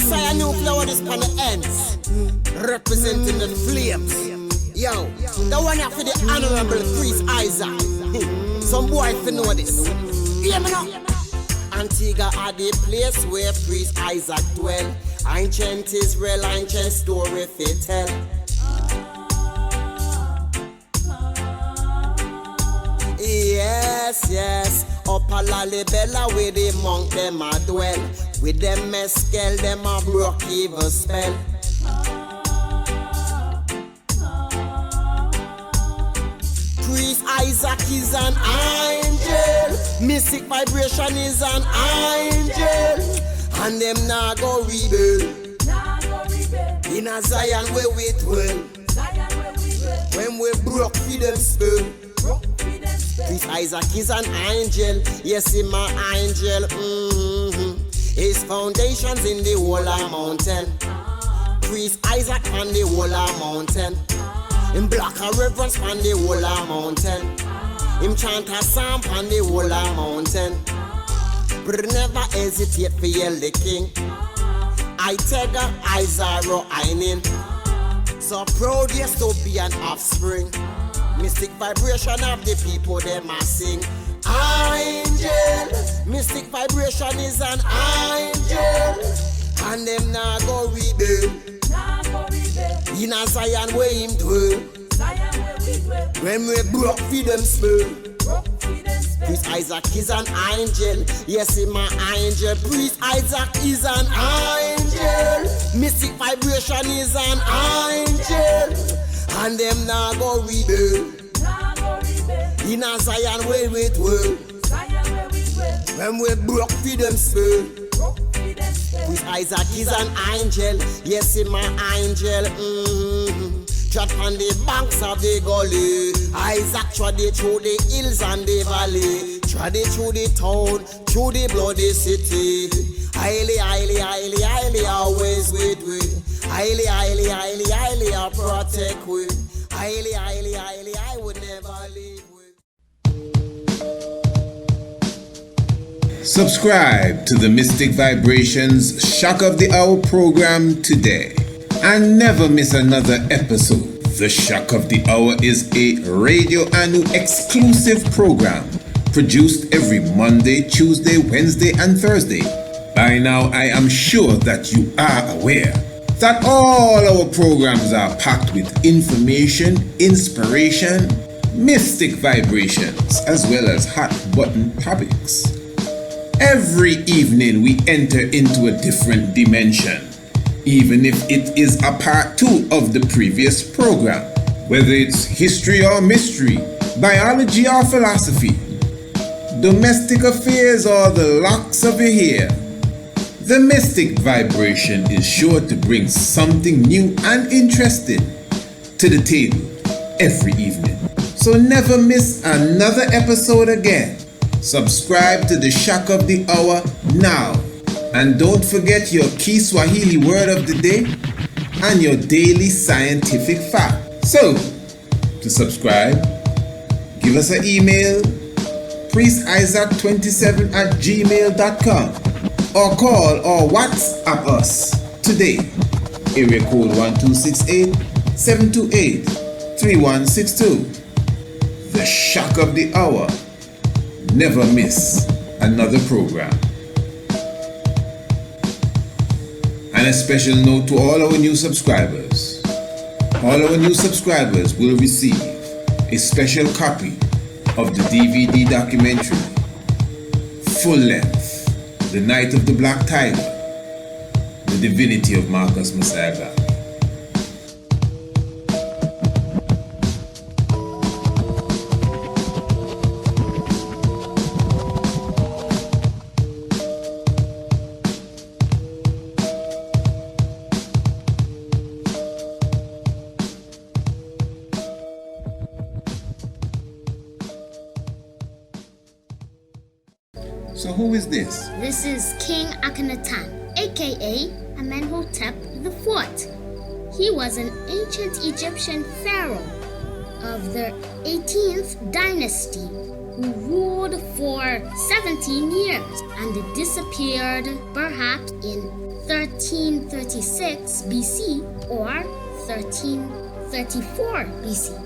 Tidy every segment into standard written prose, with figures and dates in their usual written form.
Mosiah new flower this on the ends, representing the flames. Yo, the one after the honorable priest Isaak. Some boy if you know this. Hear me now. Antigua are the place where priest Isaak dwell. Ancient Israel, ancient story fit tell. Yes, yes. Up a lalibela where the monk them a dwell. With them mescal them a broke evil spell. Priest Isaak is an angel. Mystic vibration is an angel. And them nah go rebel. In a Zion where we dwell. When we broke for them spell. Priest Isaak is an angel. Yes, he's my angel. His foundations in the wall of mountain. Priest Isaak on the wall of mountain. Him block a reverence on the wall of mountain. Him chant a psalm on the wall of mountain. But never hesitate for yell the king. I take a Isaro Einin. So proud yes to be an offspring. Mystic vibration of the people them a sing. Angel, mystic vibration is an angel. And them nah go rebel. In a Zion where him dwell. When we broke for them spell. Priest Isaak is an angel. Yes, he's my angel. Priest Isaak is an angel. Mystic vibration is an angel. And them nah go rebel. In a Zion where we dwell. When we broke for them spell. Priest Isaak is an angel. Yes, he's my angel. Trot on the banks of the gully. Isaak trod it through the hills and the valley. Trod it through the town, through the bloody city. Highly, highly, highly, highly, always with we. Highly, highly, highly, highly, I protect we. Highly, highly, highly, I would never leave we. Subscribe to the Mystic Vibrations Shock of the Hour program today and never miss another episode. The Shock of the Hour is a Radio Anu exclusive program produced every Monday, Tuesday, Wednesday, and Thursday. By now, I am sure that you are aware that all our programs are packed with information, inspiration, mystic vibrations, as well as hot button topics. Every evening we enter into a different dimension, even if it is a part 2 of the previous program. Whether it's history or mystery, biology or philosophy, domestic affairs or the locks of your hair, the mystic vibration is sure to bring something new and interesting to the table every evening. So never miss another episode again. Subscribe to the Shock of the Hour now. And don't forget your key Swahili word of the day and your daily scientific fact. So, to subscribe, give us an email, priestisaak27@gmail.com, or call or WhatsApp us today. Area code 1268-728-3162. The Shock of the Hour. Never miss another program. And a special note to all our new subscribers. All our new subscribers will receive a special copy of the DVD documentary, full length, The Night of the Black Tiger, The Divinity of Marcus Mosiah. So who is this? This is King Akhenaten, aka Amenhotep IV. He was an ancient Egyptian pharaoh of the 18th Dynasty who ruled for 17 years and disappeared perhaps in 1336 BC or 1334 BC.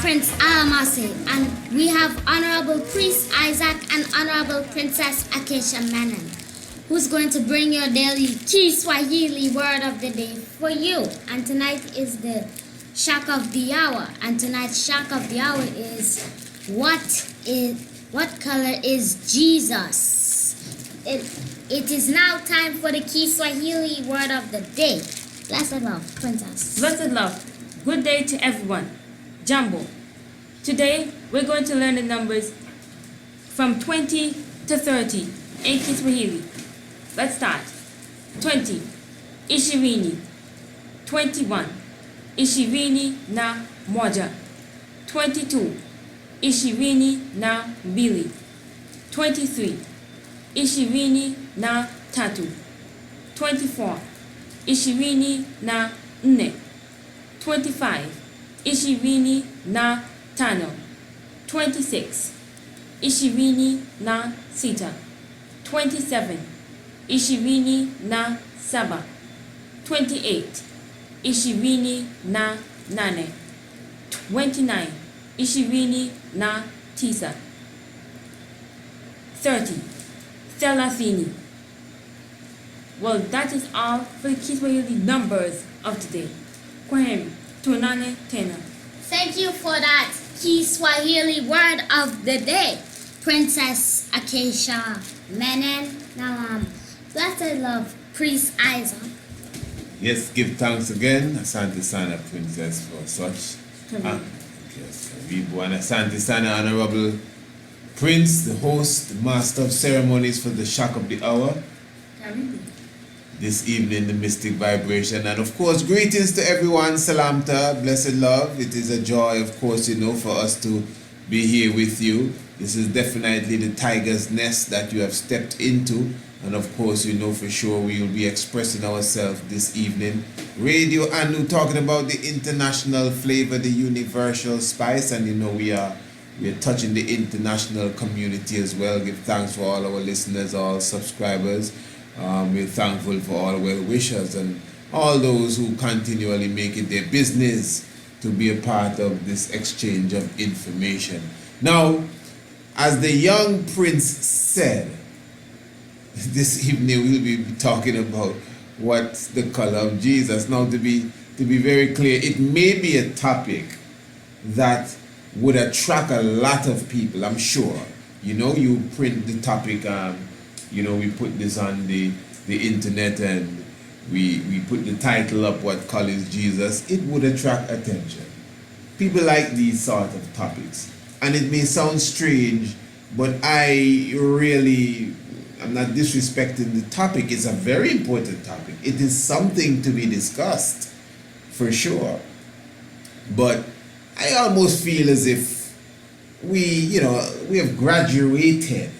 Prince Armisen, and we have Honorable Priest Isaak and Honorable Princess Akhenaten, who's going to bring your daily key Swahili word of the day for you. And tonight is the shock of the hour, and tonight's shock of the hour is what color is Jesus? It is now time for the key Swahili word of the day. Blessed love, Princess. Blessed love. Good day to everyone. Jambo. Today, we're going to learn the numbers from 20 to 30 in Kiswahili. Let's start. 20. Ishirini. 21. Ishirini na moja. 22. ishirini na mbili. 23, ishirini na tatu. 24, ishirini na nne. 25, ishirini na tano. 26, ishirini na sita. 27, ishirini na saba. 28, ishirini na nane. 29, ishirini na tisa. 30, thelathini. Well, that is all for the Kiswahili numbers of today. Kwaheri, tuonane tena. Thank you for that Kiswahili word of the day, Princess Acacia Menen. Now, blessed love, Priest Isaac. Yes, give thanks again, Asante Sana Princess, for such. Yes, Karibu and Asante Sana, Honorable Prince, the host, the master of ceremonies for the shock of the hour. Karibu. This evening, the mystic vibration, and of course, greetings to everyone. Salamta, blessed love. It is a joy, of course, for us to be here with you. This is definitely the tiger's nest that you have stepped into, and of course, for sure we will be expressing ourselves this evening. Radio Anu talking about the international flavor, the universal spice, and we are touching the international community as well. Give thanks for all our listeners, all subscribers. We're thankful for all well-wishers and all those who continually make it their business to be a part of this exchange of information. Now, as the young prince said, this evening we'll be talking about what's the color of Jesus. Now, to be very clear, it may be a topic that would attract a lot of people, I'm sure. You print the topic, we put this on the internet and we put the title up, what color is Jesus. It would attract attention. People like these sort of topics. And it may sound strange, but I'm not disrespecting the topic. It's a very important topic. It is something to be discussed, for sure. But I almost feel as if we have graduated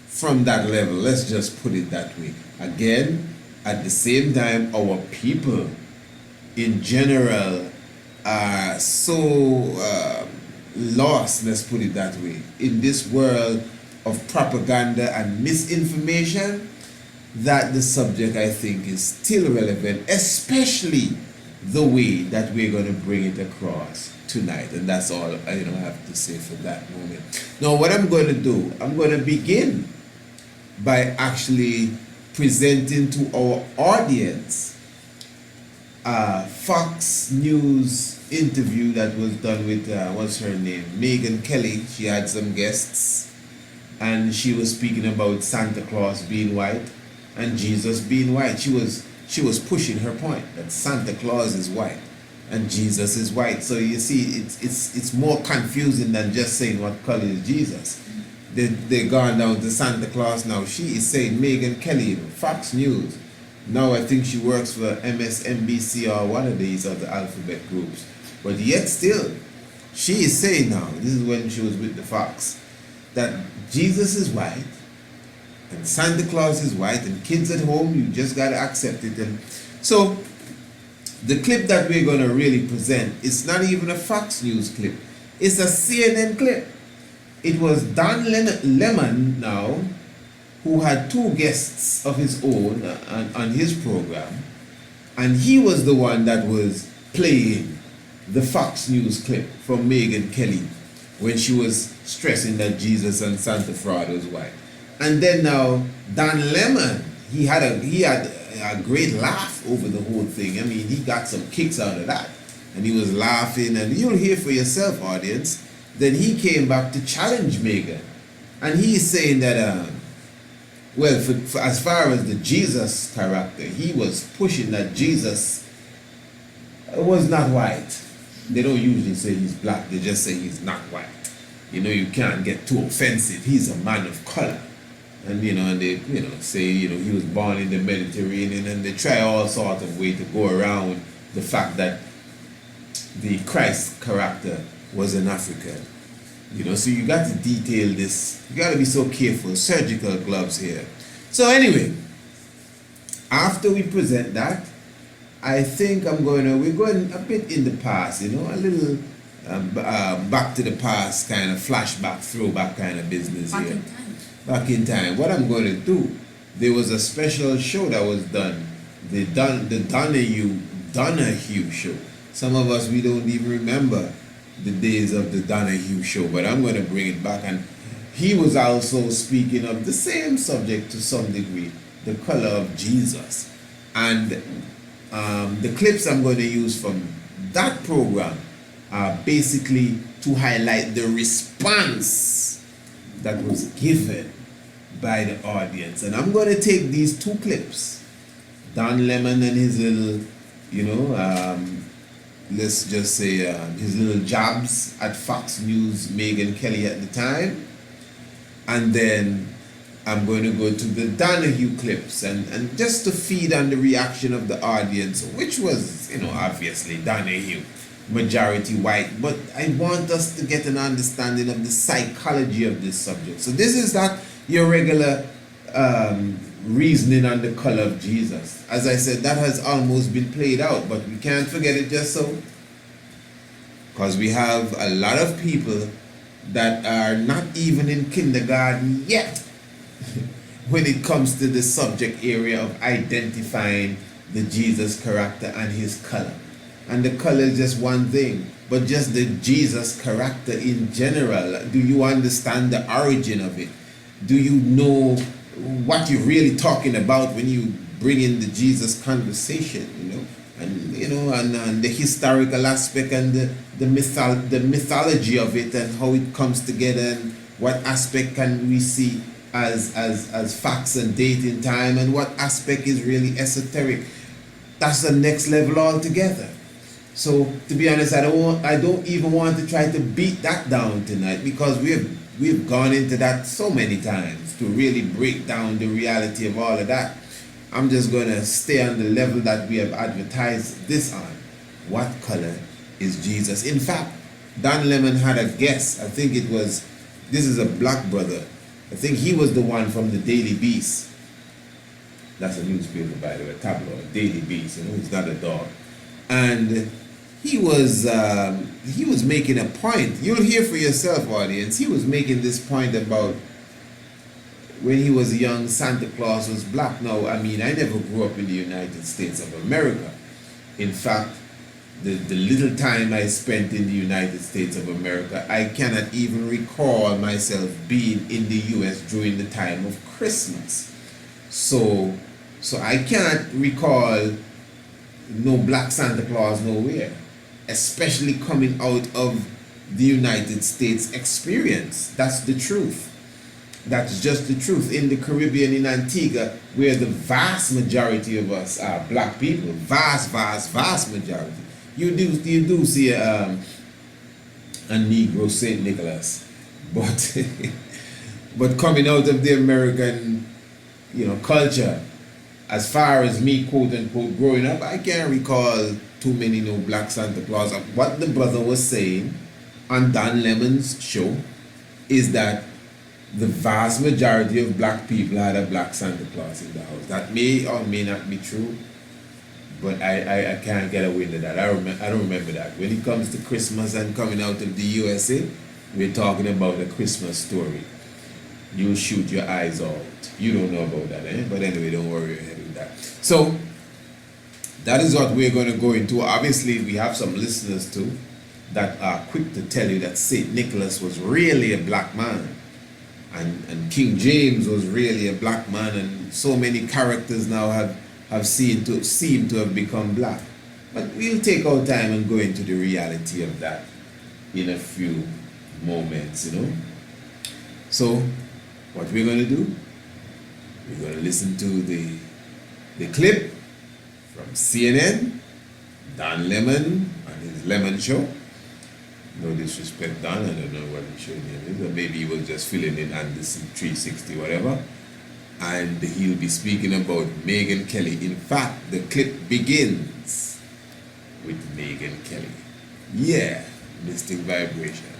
from that level. Let's just put it that way. Again, at the same time, our people in general are so lost, let's put it that way, in this world of propaganda and misinformation, that the subject, I think, is still relevant, especially the way that we're going to bring it across tonight. And that's all I have to say for that moment. Now, what I'm going to do, I'm going to begin by actually presenting to our audience a Fox News interview that was done with, what's her name? Megyn Kelly. She had some guests and she was speaking about Santa Claus being white and Jesus being white. She was pushing her point that Santa Claus is white and Jesus is white. So you see, it's more confusing than just saying what color is Jesus. They're gone down to Santa Claus now. She is saying, Megyn Kelly, Fox News. Now I think she works for MSNBC or one of these other alphabet groups. But yet still, she is saying now, this is when she was with the Fox, that Jesus is white and Santa Claus is white and kids at home, you just got to accept it. And so the clip that we're going to really present, it's not even a Fox News clip. It's a CNN clip. It was Don Lemon now, who had two guests of his own on his program, and he was the one that was playing the Fox News clip from Megyn Kelly when she was stressing that Jesus and Santa Fraud was white. And then now Don Lemon, he had a great laugh over the whole thing. I mean, he got some kicks out of that, and he was laughing, and you'll hear for yourself, audience. Then he came back to challenge Megyn, and he's saying that, for as far as the Jesus character, he was pushing that Jesus was not white. They don't usually say he's black, they just say he's not white. You can't get too offensive. He's a man of color. And, and they, say, he was born in the Mediterranean, and they try all sorts of ways to go around the fact that the Christ character was an African. So you got to detail this. You got to be so careful. Surgical gloves here. So anyway, after we present that, I think we're going a bit in the past, a little back to the past kind of flashback, throwback kind of business Back here. in time. Back in time. What I'm going to do, there was a special show that was done, the Donahue show. Some of us, we don't even remember the days of the Donahue show, but I'm going to bring it back. And he was also speaking of the same subject to some degree, the color of Jesus. And the clips I'm going to use from that program are basically to highlight the response that was given by the audience. And I'm going to take these two clips, Don Lemon and his little, let's just say his little jabs at Fox News, Megyn Kelly at the time, and then I'm going to go to the Donahue clips and just to feed on the reaction of the audience, which was, obviously Donahue, majority white, but I want us to get an understanding of the psychology of this subject. So this is not your regular reasoning on the color of Jesus. As I said, that has almost been played out, but we can't forget it just so, because we have a lot of people that are not even in kindergarten yet when it comes to the subject area of identifying the Jesus character and his color. And the color is just one thing, but just the Jesus character in general. Do you understand the origin of it? Do you know what you're really talking about when you bring in the Jesus conversation, and the historical aspect and the mythology of it and how it comes together, and what aspect can we see as facts and date in time, and what aspect is really esoteric. That's the next level altogether. So to be honest, I don't even want to try to beat that down tonight, because we've gone into that so many times to really break down the reality of all of that. I'm just going to stay on the level that we have advertised this on. What color is Jesus? In fact, Don Lemon had a guess. I think this is a black brother. I think he was the one from the Daily Beast. That's a newspaper, by the way, tabloid, Daily Beast. He's not a dog. And he was making a point. You'll hear for yourself, audience. He was making this point about when he was young, Santa Claus was black. Now, I never grew up in the United States of America. In fact, the little time I spent in the United States of America, I cannot even recall myself being in the U.S. during the time of Christmas. So I cannot recall no black Santa Claus nowhere, especially coming out of the United States experience. That's the truth. That's just the truth. In the Caribbean, in Antigua, where the vast majority of us are black people, vast majority. You do see a Negro Saint Nicholas, but coming out of the American, culture, as far as me, quote unquote, growing up, I can't recall too many no black Santa Claus. What the brother was saying on Don Lemon's show is that the vast majority of black people had a black Santa Claus in the house. That may or may not be true, but I can't get away with that. I don't remember that. When it comes to Christmas and coming out of the USA, we're talking about a Christmas story. You'll shoot your eyes out. You don't know about that, eh? But anyway, don't worry your head with that. So, that is what we're going to go into. Obviously, we have some listeners too that are quick to tell you that St. Nicholas was really a black man. And King James was really a black man, and so many characters now have seemed to have become black. But we'll take our time and go into the reality of that in a few moments, So, what we're going to do, we're going to listen to the clip from CNN, Don Lemon and his Lemon Show. No disrespect, Don, I don't know what the show name is, or maybe he was just filling in Anderson 360, whatever. And he'll be speaking about Megyn Kelly. In fact, the clip begins with Megyn Kelly. Yeah, Mystic Vibration.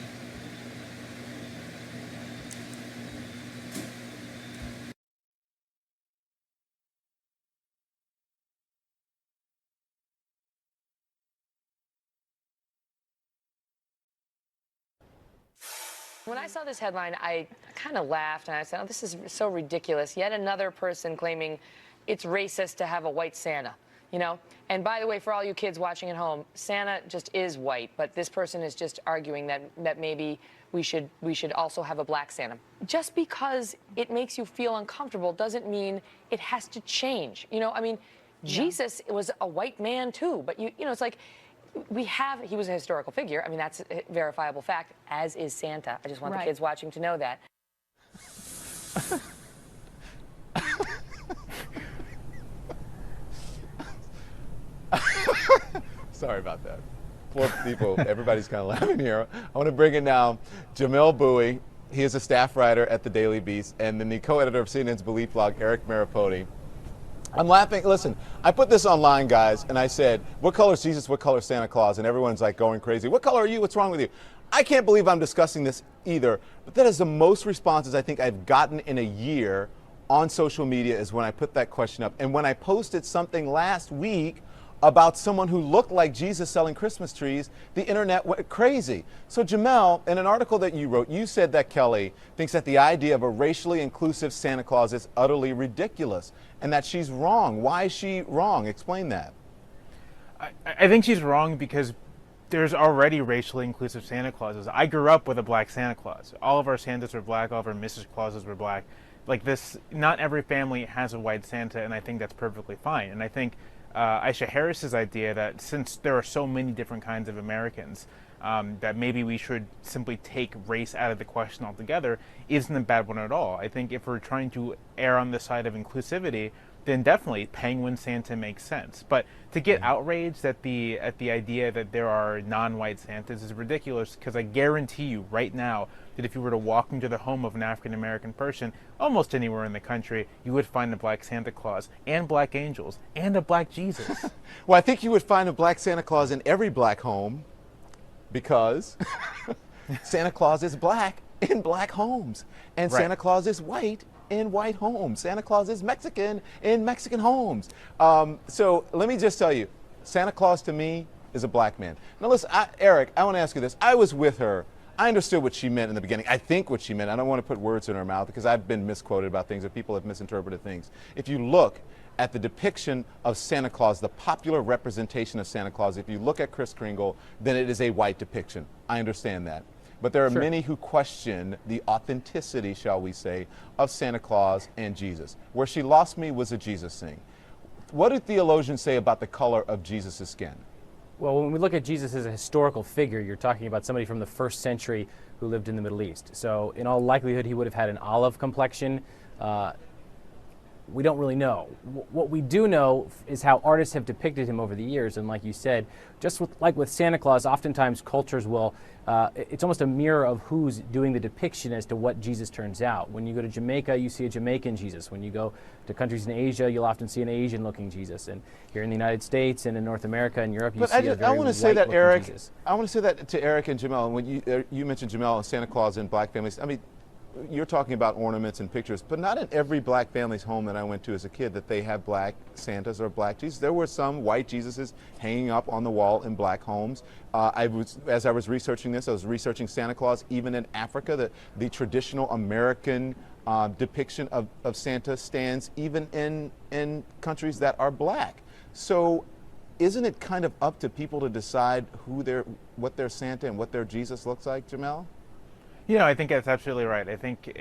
When I saw this headline, I kind of laughed and I said, oh, this is so ridiculous. Yet another person claiming it's racist to have a white Santa, you know? And by the way, for all you kids watching at home, Santa just is white, but this person is just arguing that maybe we should also have a black Santa. Just because it makes you feel uncomfortable doesn't mean it has to change. You know, I mean, Jesus was a white man too, but you know, it's like, he was a historical figure. I mean, that's a verifiable fact, as is Santa. I just want the kids watching to know that. Sorry about that. Poor people, everybody's kind of laughing here. I want to bring in now Jamel Bowie. He is a staff writer at the Daily Beast and then the co-editor of CNN's Belief blog, Eric Maripodi. I'm laughing. Listen, I put this online, guys, and I said, what color is Jesus? What color is Santa Claus? And everyone's like going crazy. What color are you? What's wrong with you? I can't believe I'm discussing this either, but that is the most responses I think I've gotten in a year on social media is when I put that question up. And when I posted something last week about someone who looked like Jesus selling Christmas trees, the internet went crazy. So Jamel, in an article that you wrote, you said that Kelly thinks that the idea of a racially inclusive Santa Claus is utterly ridiculous and that she's wrong. Why is she wrong? Explain that. I think she's wrong because there's already racially inclusive Santa Clauses. I grew up with a black Santa Claus. All of our Santas were black, all of our Mrs. Clauses were black. Like this, not every family has a white Santa, and I think that's perfectly fine. And I think Aisha Harris's idea that since there are so many different kinds of Americans, that maybe we should simply take race out of the question altogether isn't a bad one at all. I think if we're trying to err on the side of inclusivity, then definitely Penguin Santa makes sense. But to get outraged at the idea that there are non-white Santas is ridiculous, because I guarantee you right now that if you were to walk into the home of an African-American person, almost anywhere in the country, you would find a black Santa Claus and black angels and a black Jesus. Well, I think you would find a black Santa Claus in every black home because Santa Claus is black in black homes and Santa Claus is white in white homes. Santa Claus is Mexican in Mexican homes. So let me just tell you, Santa Claus to me is a black man. Now listen, Eric, I want to ask you this. I was with her. I understood what she meant in the beginning. I think what she meant. I don't want to put words in her mouth because I've been misquoted about things or people have misinterpreted things. If you look at the depiction of Santa Claus, the popular representation of Santa Claus, if you look at Kris Kringle, then it is a white depiction. I understand that. But there are many who question the authenticity, shall we say, of Santa Claus and Jesus. Where she lost me was a Jesus thing. What do theologians say about the color of Jesus' skin? Well, when we look at Jesus as a historical figure, you're talking about somebody from the 1st century who lived in the Middle East. So in all likelihood, he would have had an olive complexion. We don't really know. What we do know is how artists have depicted him over the years. And like you said, just like with Santa Claus, oftentimes cultures will, it's almost a mirror of who's doing the depiction as to what Jesus turns out. When you go to Jamaica, you see a Jamaican Jesus. When you go to countries in Asia, you'll often see an Asian-looking Jesus. And here in the United States and in North America and Europe, you see a very white-looking Jesus. I want to say that to Eric and Jamel. When you mentioned Jamel and Santa Claus in black families, I mean, you're talking about ornaments and pictures, but not in every black family's home that I went to as a kid that they have black Santas or black Jesus. There were some white Jesuses hanging up on the wall in black homes. As I was researching this, I was researching Santa Claus even in Africa. The traditional American depiction of Santa stands even in countries that are black. So isn't it kind of up to people to decide what their Santa and what their Jesus looks like, Jamel? You know, I think that's absolutely right. I think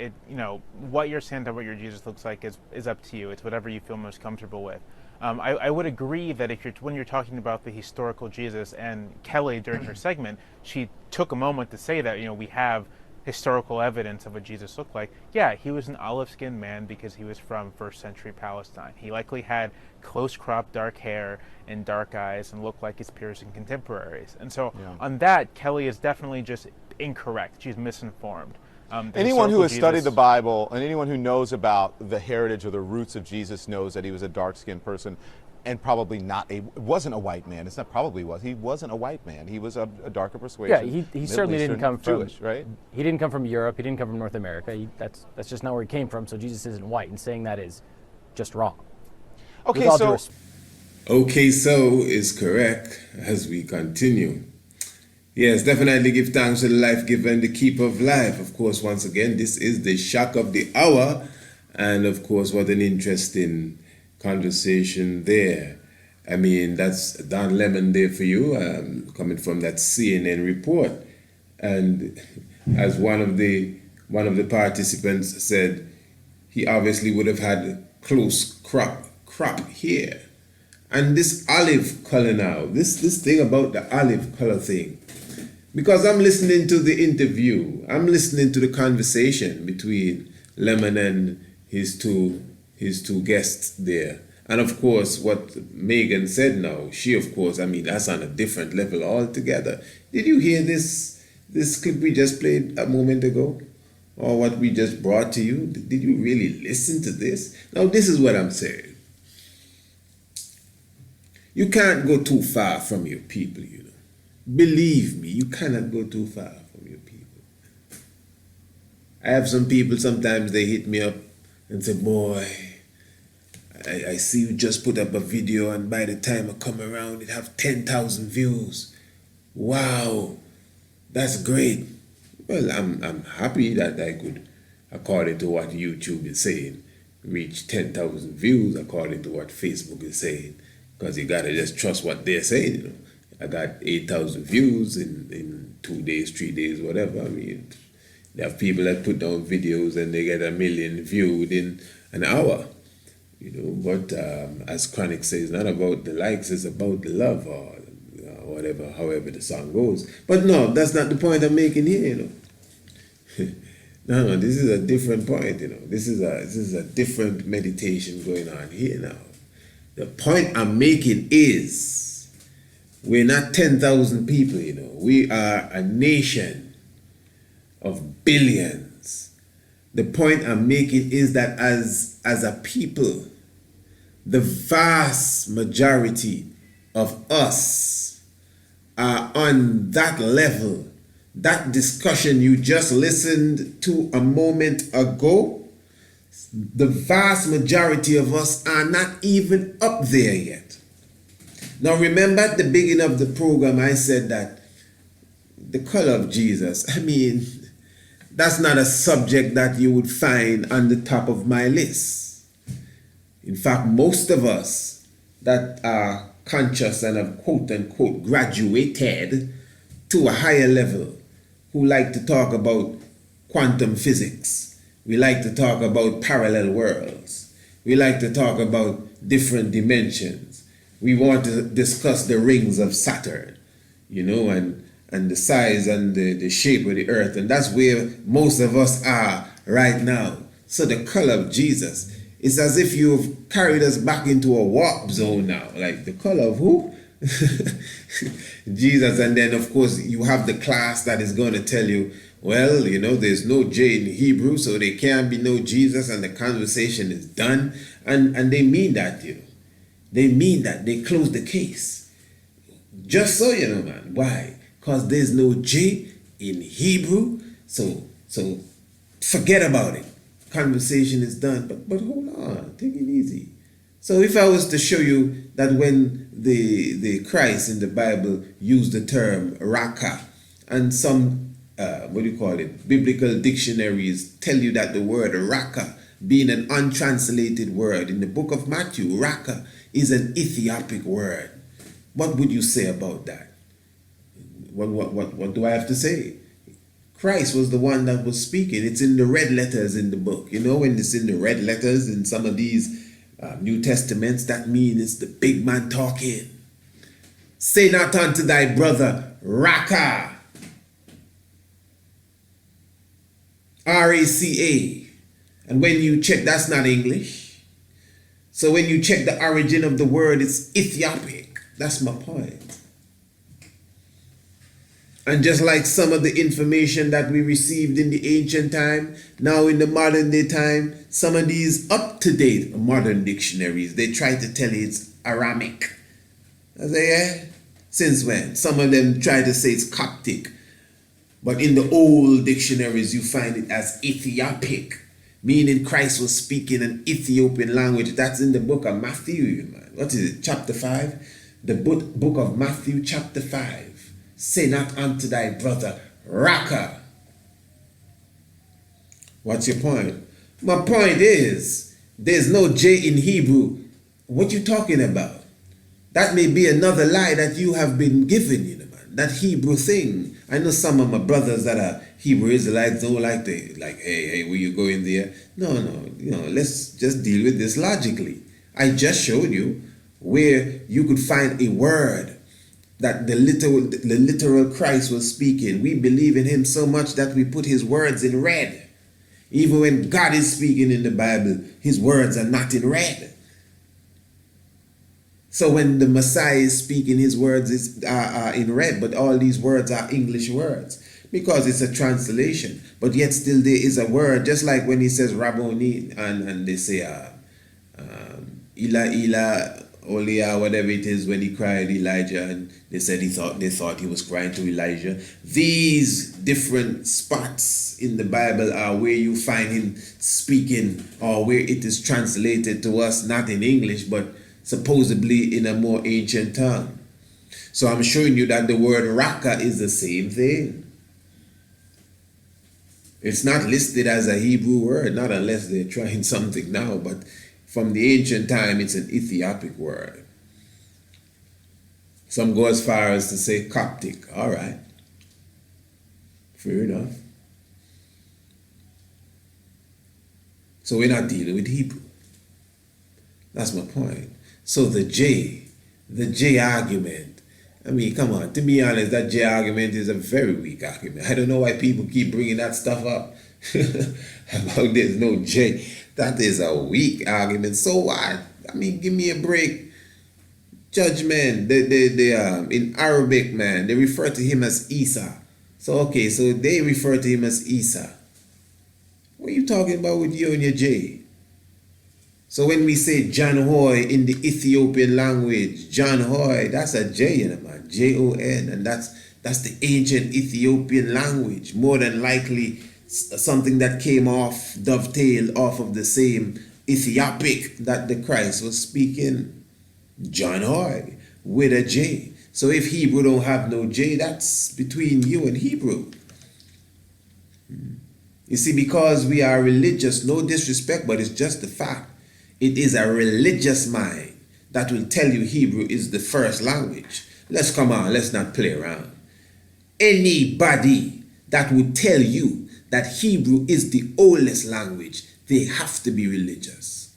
what your Santa, what your Jesus looks like is up to you. It's whatever you feel most comfortable with. I would agree that when you're talking about the historical Jesus, and Kelly during her segment, she took a moment to say that, we have historical evidence of what Jesus looked like. Yeah, he was an olive-skinned man because he was from 1st century Palestine. He likely had close-cropped dark hair and dark eyes and looked like his peers and contemporaries. And so on that, Kelly is definitely just incorrect. She's misinformed. Anyone who has studied the Bible and anyone who knows about the heritage or the roots of Jesus knows that he was a dark-skinned person and probably wasn't a white man. It's not probably was. He wasn't a white man. He was a darker persuasion. Yeah, he certainly didn't come from Jewish, right? He didn't come from Europe. He didn't come from North America. That's just not where he came from. So Jesus isn't white, and saying that is just wrong. Okay, so is correct as we continue. Yes, definitely give thanks to the life giver and the keeper of life. Of course, once again, this is the shock of the hour. And of course, what an interesting conversation there. I mean, that's Don Lemon there for you, coming from that CNN report. And as one of the participants said, he obviously would have had close crop here. And this olive color now, this thing about the olive color thing, because I'm listening to the interview, I'm listening to the conversation between Lemon and his two guests there. And of course, what Megan said now, she of course, I mean, that's on a different level altogether. Did you hear this clip we just played a moment ago? Or what we just brought to you? Did you really listen to this? Now, this is what I'm saying. You can't go too far from your people, you know. Believe me, you cannot go too far from your people. I have some people, sometimes they hit me up and say, boy, I see you just put up a video and by the time I come around, it have 10,000 views. Wow, that's great. Well, I'm happy that I could, according to what YouTube is saying, reach 10,000 views according to what Facebook is saying. Because you gotta just trust what they're saying, you know. I got 8,000 views in 2 days, 3 days, whatever. I mean, there are people that put down videos and they get 1 million viewed in an hour, you know. But as Chronic says, it's not about the likes, it's about the love or whatever, however the song goes. But no, that's not the point I'm making here, you know. No, this is a different point, you know. This is a different meditation going on here now. The point I'm making is we're not 10,000 people, you know. We are a nation of billions. The point I'm making is that as a people, the vast majority of us are on that level. That discussion you just listened to a moment ago, the vast majority of us are not even up there yet. Now remember at the beginning of the program I said that the color of Jesus, I mean, that's not a subject that you would find on the top of my list. In fact, most of us that are conscious and have quote unquote graduated to a higher level, who like to talk about quantum physics, we like to talk about parallel worlds, we like to talk about different dimensions, we want to discuss the rings of Saturn, you know, and the size and the shape of the earth, and that's where most of us are right now. So the color of Jesus, it's as if you've carried us back into a warp zone now. Like the color of who? Jesus. And then of course you have the class that is going to tell you, well, you know, there's no J in Hebrew, so there can't be no Jesus, and the conversation is done. And they mean that, you know. They mean that. They close the case. Just so you know, man. Why? Because there's no J in Hebrew, so forget about it. Conversation is done. But hold on, take it easy. So if I was to show you that when the Christ in the Bible used the term raka, and some biblical dictionaries tell you that the word raka, being an untranslated word in the book of Matthew, raka is an Ethiopic word. What would you say about that? What do I have to say? Christ was the one that was speaking. It's in the red letters in the book. You know, when it's in the red letters in some of these New Testaments, that means it's the big man talking. Say not unto thy brother, Raka. R-A-C-A. And when you check, that's not English. So when you check the origin of the word, it's Ethiopic. That's my point. And just like some of the information that we received in the ancient time, now in the modern day time, some of these up-to-date modern dictionaries, they try to tell you it's Aramic. I say, yeah? Since when? Some of them try to say it's Coptic. But in the old dictionaries, you find it as Ethiopic, meaning Christ was speaking an Ethiopian language. That's in the book of Matthew, man. What is it, chapter 5? The book of Matthew, chapter 5. Say not unto thy brother, Raka. What's your point? My point is, there's no J in Hebrew. What you talking about? That may be another lie that you have been given, you know, man. That Hebrew thing. I know some of my brothers that are Hebrew Israelites don't like hey, where you going there? No, let's just deal with this logically. I just showed you where you could find a word that the literal Christ was speaking. We believe in him so much that we put his words in red. Even when God is speaking in the Bible, his words are not in red. So when the Messiah is speaking, his words are in red, but all these words are English words because it's a translation. But yet still there is a word, just like when he says Rabboni and they say Ila, Olia, whatever it is, when he cried Elijah, and they said they thought he was crying to Elijah. These different spots in the Bible are where you find him speaking, or where it is translated to us, not in English, but supposedly in a more ancient tongue. So I'm showing you that the word Raka is the same thing. It's not listed as a Hebrew word, not unless they're trying something now, but from the ancient time, it's an Ethiopic word. Some go as far as to say Coptic. All right. Fair enough. So we're not dealing with Hebrew. That's my point. So the J argument, I mean, come on, to be honest, that J argument is a very weak argument. I don't know why people keep bringing that stuff up about there's no J. That is a weak argument. So what? I mean, give me a break. Judgment, in Arabic, man, they refer to him as Isa. So, okay, so they refer to him as Isa. What are you talking about with you and your J? So when we say John Hoy in the Ethiopian language, John Hoy, that's a J, you know, man, Jon, and that's the ancient Ethiopian language. More than likely something that came off, dovetailed off of the same Ethiopic that the Christ was speaking. John Hoy with a J. So if Hebrew don't have no J, that's between you and Hebrew. You see, because we are religious, no disrespect, but it's just the fact. It is a religious mind that will tell you Hebrew is the first language. Let's not play around. Anybody that would tell you that Hebrew is the oldest language, they have to be religious.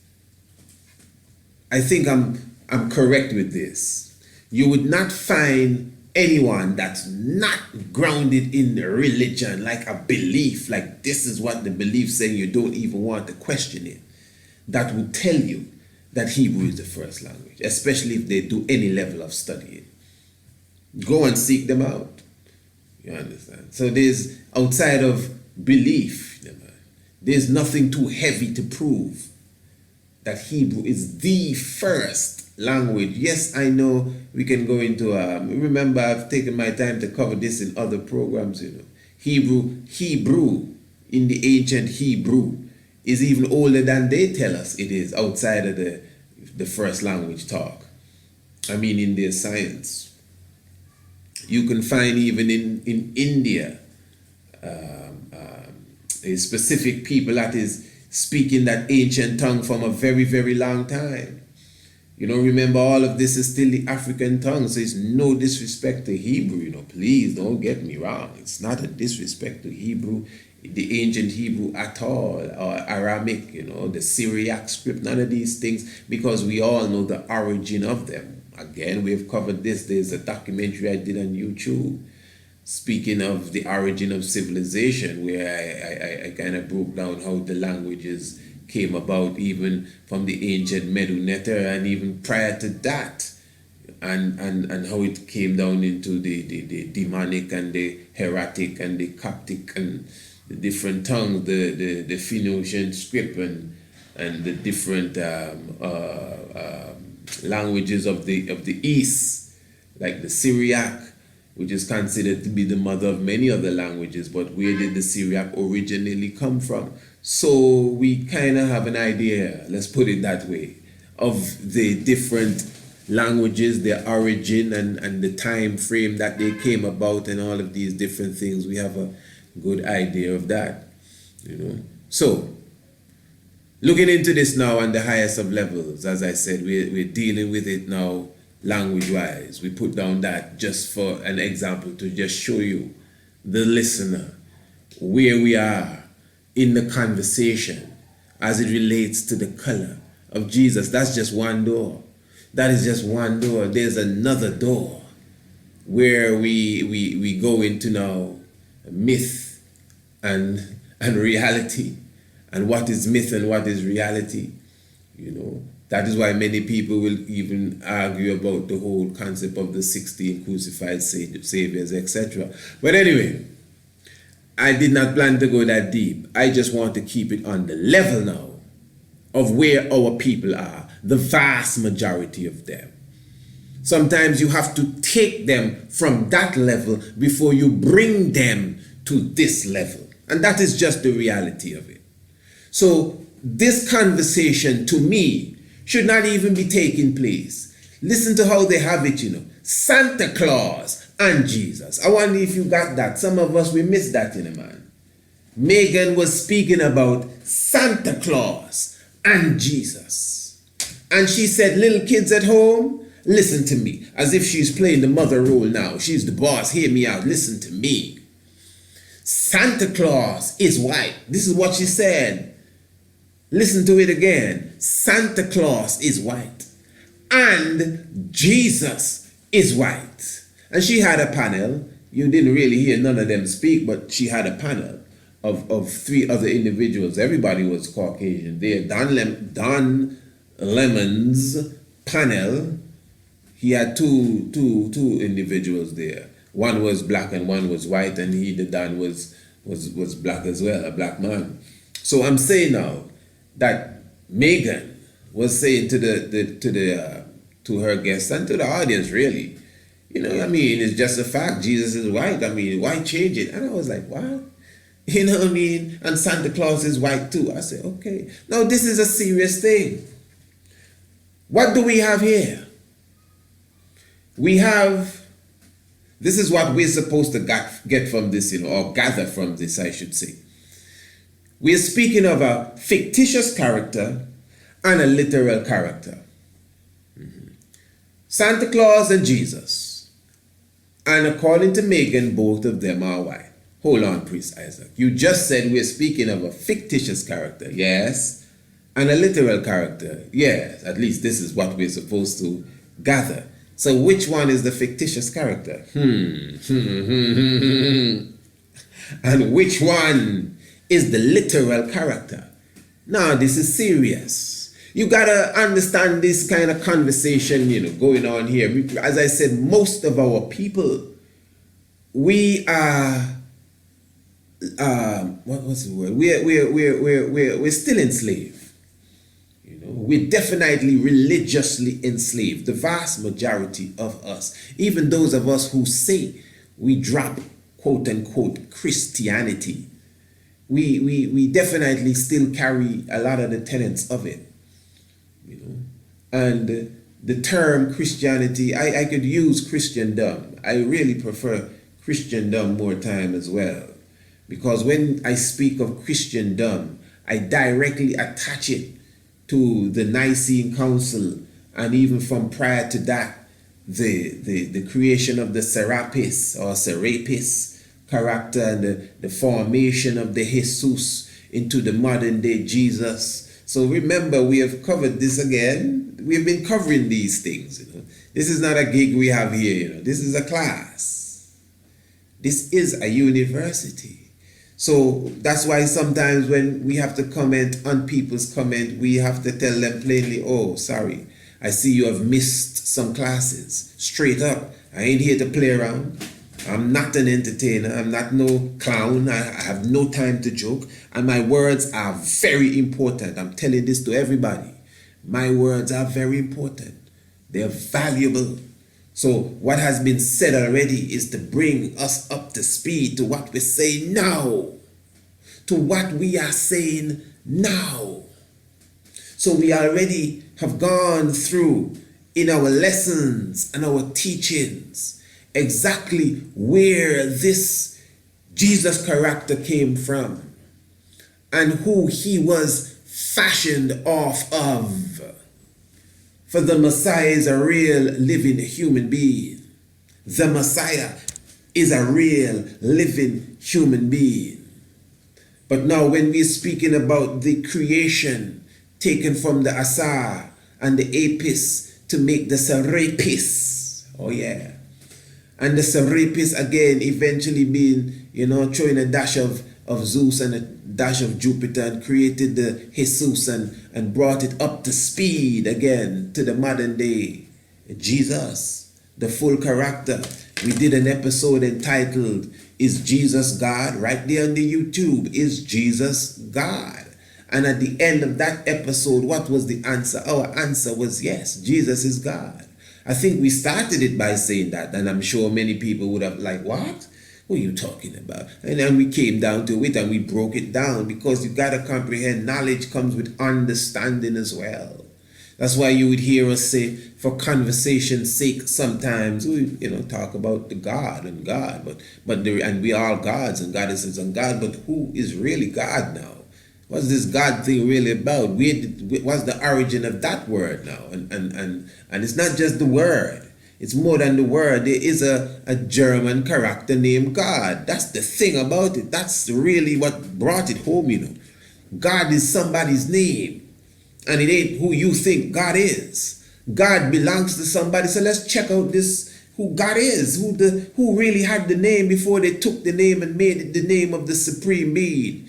I think I'm correct with this. You would not find anyone that's not grounded in the religion, like a belief, like this is what the belief saying, you don't even want to question it, that would tell you that Hebrew is the first language, especially if they do any level of studying. Go and seek them out. You understand? So there's, outside of belief, there's nothing too heavy to prove that Hebrew is the first language. Yes, I know we can go into, remember I've taken my time to cover this in other programs, Hebrew, in the ancient Hebrew, is even older than they tell us it is outside of the first language talk. I mean, in their science. You can find even in India, a specific people that is speaking that ancient tongue from a very, very long time. Remember, all of this is still the African tongue, so it's no disrespect to Hebrew, please don't get me wrong. It's not a disrespect to Hebrew, the ancient Hebrew at all, or Aramaic, the Syriac script, none of these things, because we all know the origin of them. Again, we've covered this. There's a documentary I did on YouTube speaking of the origin of civilization, where I kind of broke down how the languages came about, even from the ancient Medu-Neter and even prior to that, and how it came down into the demonic and the heretic and the Coptic and the different tongues, the Phoenician script and the different languages of the East, like the Syriac, which is considered to be the mother of many other languages. But where did the Syriac originally come from? So we kind of have an idea, let's put it that way, of the different languages, their origin, and the time frame that they came about, and all of these different things. We have a good idea of that, you know. So, looking into this now on the highest of levels, as I said, we're dealing with it now language-wise. We put down that just for an example to just show you, the listener, where we are in the conversation as it relates to the color of Jesus. That's just one door. That is just one door. There's another door where we go into now myth and reality, and what is myth and what is reality, you know. That is why many people will even argue about the whole concept of the 16 crucified saviors, etc. But anyway, I did not plan to go that deep. I just want to keep it on the level now of where our people are, the vast majority of them. Sometimes you have to take them from that level before you bring them to this level. And that is just the reality of it. So this conversation, to me, should not even be taking place. Listen to how they have it, you know. Santa Claus and Jesus. I wonder if you got that. Some of us, we missed that, you know, man. Megan was speaking about Santa Claus and Jesus. And she said, little kids at home, listen to me. As if she's playing the mother role now. She's the boss. Hear me out. Listen to me. Santa Claus is white. This is what she said. Listen to it again. Santa Claus is white. And Jesus is white. And she had a panel. You didn't really hear none of them speak, but she had a panel of three other individuals. Everybody was Caucasian there. Don Lemon's panel, he had two individuals there. One was black and one was white, and the Don was black as well, a black man. So I'm saying now that Megan was saying to her guests and to the audience, really, you know, I mean, it's just a fact. Jesus is white. I mean, why change it? And I was like, what? You know what I mean? And Santa Claus is white too. I said, okay. Now this is a serious thing. What do we have here? We have, this is what we're supposed to get from this, you know, or gather from this, I should say. We're speaking of a fictitious character and a literal character. Santa Claus and Jesus. And according to Megan, both of them are white. Hold on, Priest Isaac. You just said we're speaking of a fictitious character, yes, and a literal character, yes. At least this is what we're supposed to gather. So which one is the fictitious character? And which one is the literal character? Now, this is serious. You gotta understand this kind of conversation, you know, going on here. As I said, most of our people, we are, what's the word? We're still enslaved. You know, we're definitely religiously enslaved. The vast majority of us, even those of us who say we drop quote unquote Christianity, we definitely still carry a lot of the tenets of it. You know, and the term Christianity, I could use Christendom. I really prefer Christendom more time as well, because when I speak of Christendom, I directly attach it to the Nicene Council, and even from prior to that, the creation of the Serapis or Serapis character, and the formation of the Jesus into the modern day Jesus. So remember, we have covered this again. We've been covering these things. You know, this is not a gig we have here. You know, this is a class. This is a university. So that's why sometimes when we have to comment on people's comment, we have to tell them plainly, oh, sorry, I see you have missed some classes. Straight up, I ain't here to play around. I'm not an entertainer. I'm not no clown. I have no time to joke. And my words are very important. I'm telling this to everybody. My words are very important. They're valuable. So what has been said already is to bring us up to speed to what we're saying now. To what we are saying now. So we already have gone through in our lessons and our teachings exactly where this Jesus character came from and who he was fashioned off of. For the Messiah is a real living human being. The Messiah is a real living human being. But now when we're speaking about the creation taken from the Asa and the Apis to make the Serapis, oh yeah. And the Serapis again eventually being, throwing a dash of Zeus and a dash of Jupiter and created the Jesus and brought it up to speed again to the modern day. Jesus, the full character. We did an episode entitled, Is Jesus God? Right there on the YouTube. Is Jesus God? And at the end of that episode, what was the answer? Our answer was yes, Jesus is God. I think we started it by saying that, and I'm sure many people would have like, what? What are you talking about? And then we came down to it and we broke it down because you got to comprehend knowledge comes with understanding as well. That's why you would hear us say, for conversation's sake, sometimes we, talk about the God, and we are all gods and goddesses and God, but who is really God now? What's this God thing really about? What's the origin of that word now? And it's not just the word. It's more than the word. There is a German character named God. That's the thing about it. That's really what brought it home, God is somebody's name. And it ain't who you think God is. God belongs to somebody. So let's check out who God is, who really had the name before they took the name and made it the name of the supreme being.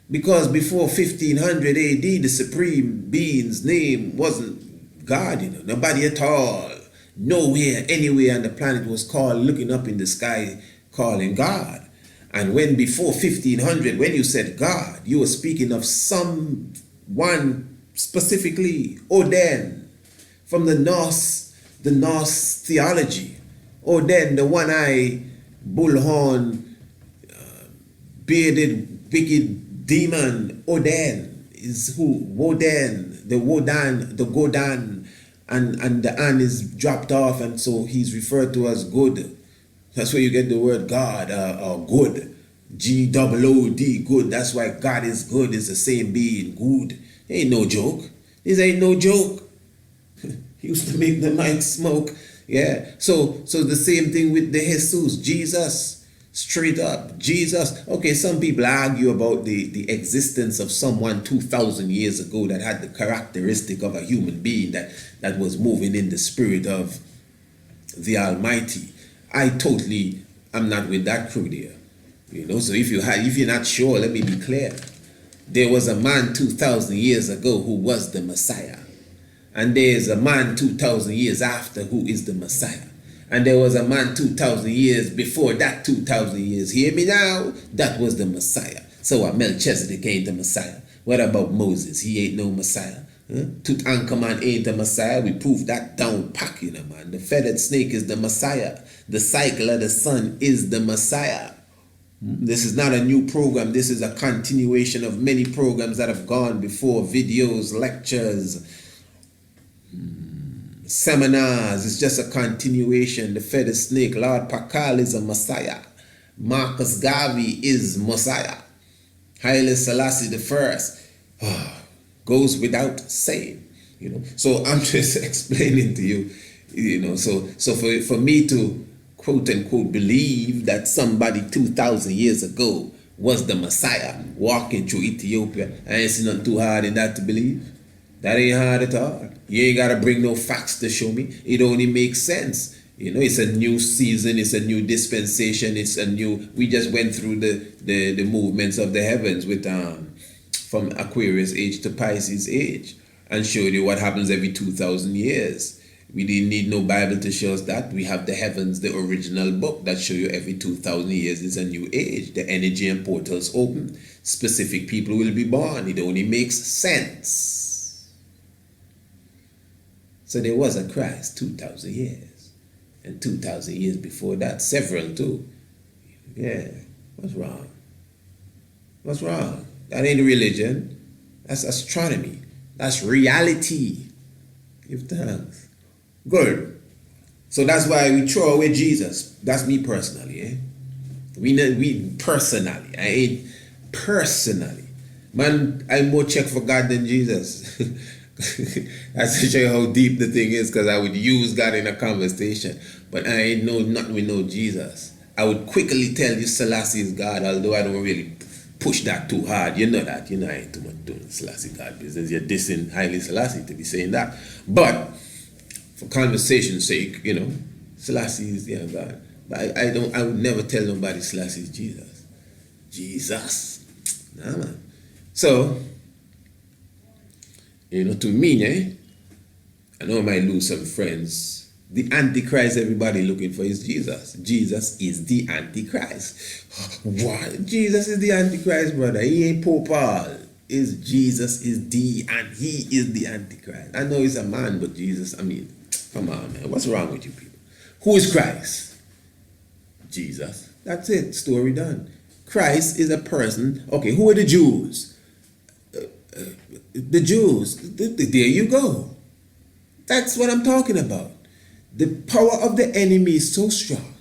Because before 1500 AD, the supreme being's name wasn't God, nobody at all. Nowhere, anywhere on the planet was called, looking up in the sky, calling God. And when before 1500, when you said God, you were speaking of someone specifically, Odin, from the Norse theology. Odin, the one-eyed, bullhorn, bearded, wicked demon. Odin is who? Wodan, the Godan, and the an is dropped off, and so he's referred to as good. That's where you get the word God, or good. G-O-O-D, good. That's why God is good, is the same being, good. Ain't no joke. This ain't no joke. He used to make the mic smoke. Yeah. So the same thing with the Jesus, Jesus. Straight up, Jesus. Okay, some people argue about the existence of someone 2,000 years ago that had the characteristic of a human being that was moving in the spirit of the Almighty. I totally am not with that crew there. So if you're not sure, let me be clear. There was a man 2,000 years ago who was the Messiah. And there's a man 2,000 years after who is the Messiah. And there was a man 2,000 years before that 2,000 years. Hear me now? That was the Messiah. So Melchizedek ain't the Messiah. What about Moses? He ain't no Messiah. Tutankhamun ain't the Messiah. We proved that down pack, man. The feathered snake is the Messiah. The cycle of the sun is the Messiah. This is not a new program. This is a continuation of many programs that have gone before. Videos, lectures, seminars. It's just a continuation. The feathered snake, Lord Pakal is a Messiah. Marcus Garvey is Messiah. Haile Selassie the first goes without saying. So I'm just explaining to you, so for me to quote unquote believe that somebody 2,000 years ago was the Messiah walking through Ethiopia, I ain't seen nothing too hard in that to believe. That ain't hard at all. You ain't gotta bring no facts to show me. It only makes sense. It's a new season, it's a new dispensation, we just went through the movements of the heavens with from Aquarius age to Pisces age and showed you what happens every 2,000 years. We didn't need no Bible to show us that. We have the heavens, the original book that show you every 2,000 years is a new age. The energy and portals open. Specific people will be born. It only makes sense. So there was a Christ 2,000 years. And 2,000 years before that, several too. Yeah, what's wrong? What's wrong? That ain't religion. That's astronomy. That's reality. Give thanks. Good. So that's why we throw away Jesus. That's me personally. Eh? We personally. I ain't personally. Man, I'm more check for God than Jesus. That's to show you how deep the thing is, because I would use God in a conversation, but I ain't know nothing with no Jesus. I would quickly tell you Selassie is God, although I don't really push that too hard. You know that. You know I ain't too much doing Selassie God business. You're dissing highly Selassie to be saying that. But for conversation's sake, you know, Selassie is God. But I would never tell nobody Selassie is Jesus. Jesus. Nah, man. So, you know, to me, I know I might lose some friends. The Antichrist everybody looking for is Jesus. Jesus is the Antichrist. What? Jesus is the Antichrist, brother. He ain't Pope Paul. Jesus is he is the Antichrist. I know he's a man, but Jesus, I mean, come on, man. What's wrong with you people? Who is Christ? Jesus. That's it. Story done. Christ is a person. Okay, who are the Jews? The Jews. There you go. That's what I'm talking about. The power of the enemy is so strong.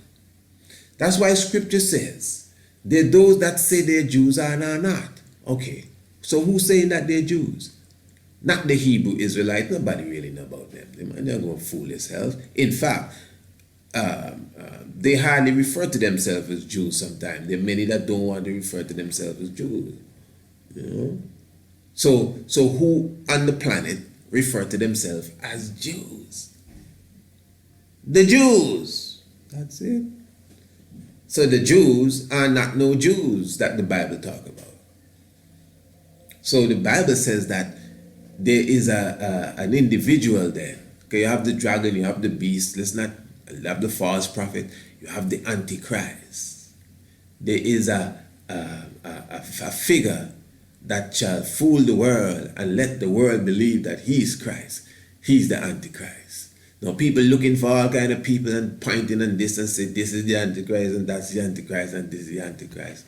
That's why scripture says, they're those that say they're Jews and are not. Okay, so who's saying that they're Jews? Not the Hebrew Israelites. Nobody really know about them. They're going to fool themselves. In fact, they hardly refer to themselves as Jews sometimes. There are many that don't want to refer to themselves as Jews. You know? So who on the planet refer to themselves as Jews? The Jews. That's it. So the Jews are not no Jews that the Bible talk about. So the Bible says that there is an individual there. Okay, you have the dragon, you have the beast. Let's not have the false prophet. You have the Antichrist. There is a figure that shall fool the world and let the world believe that he is Christ. He's the Antichrist. Now people looking for all kind of people and pointing and this and say this is the Antichrist and that's the Antichrist and this is the Antichrist.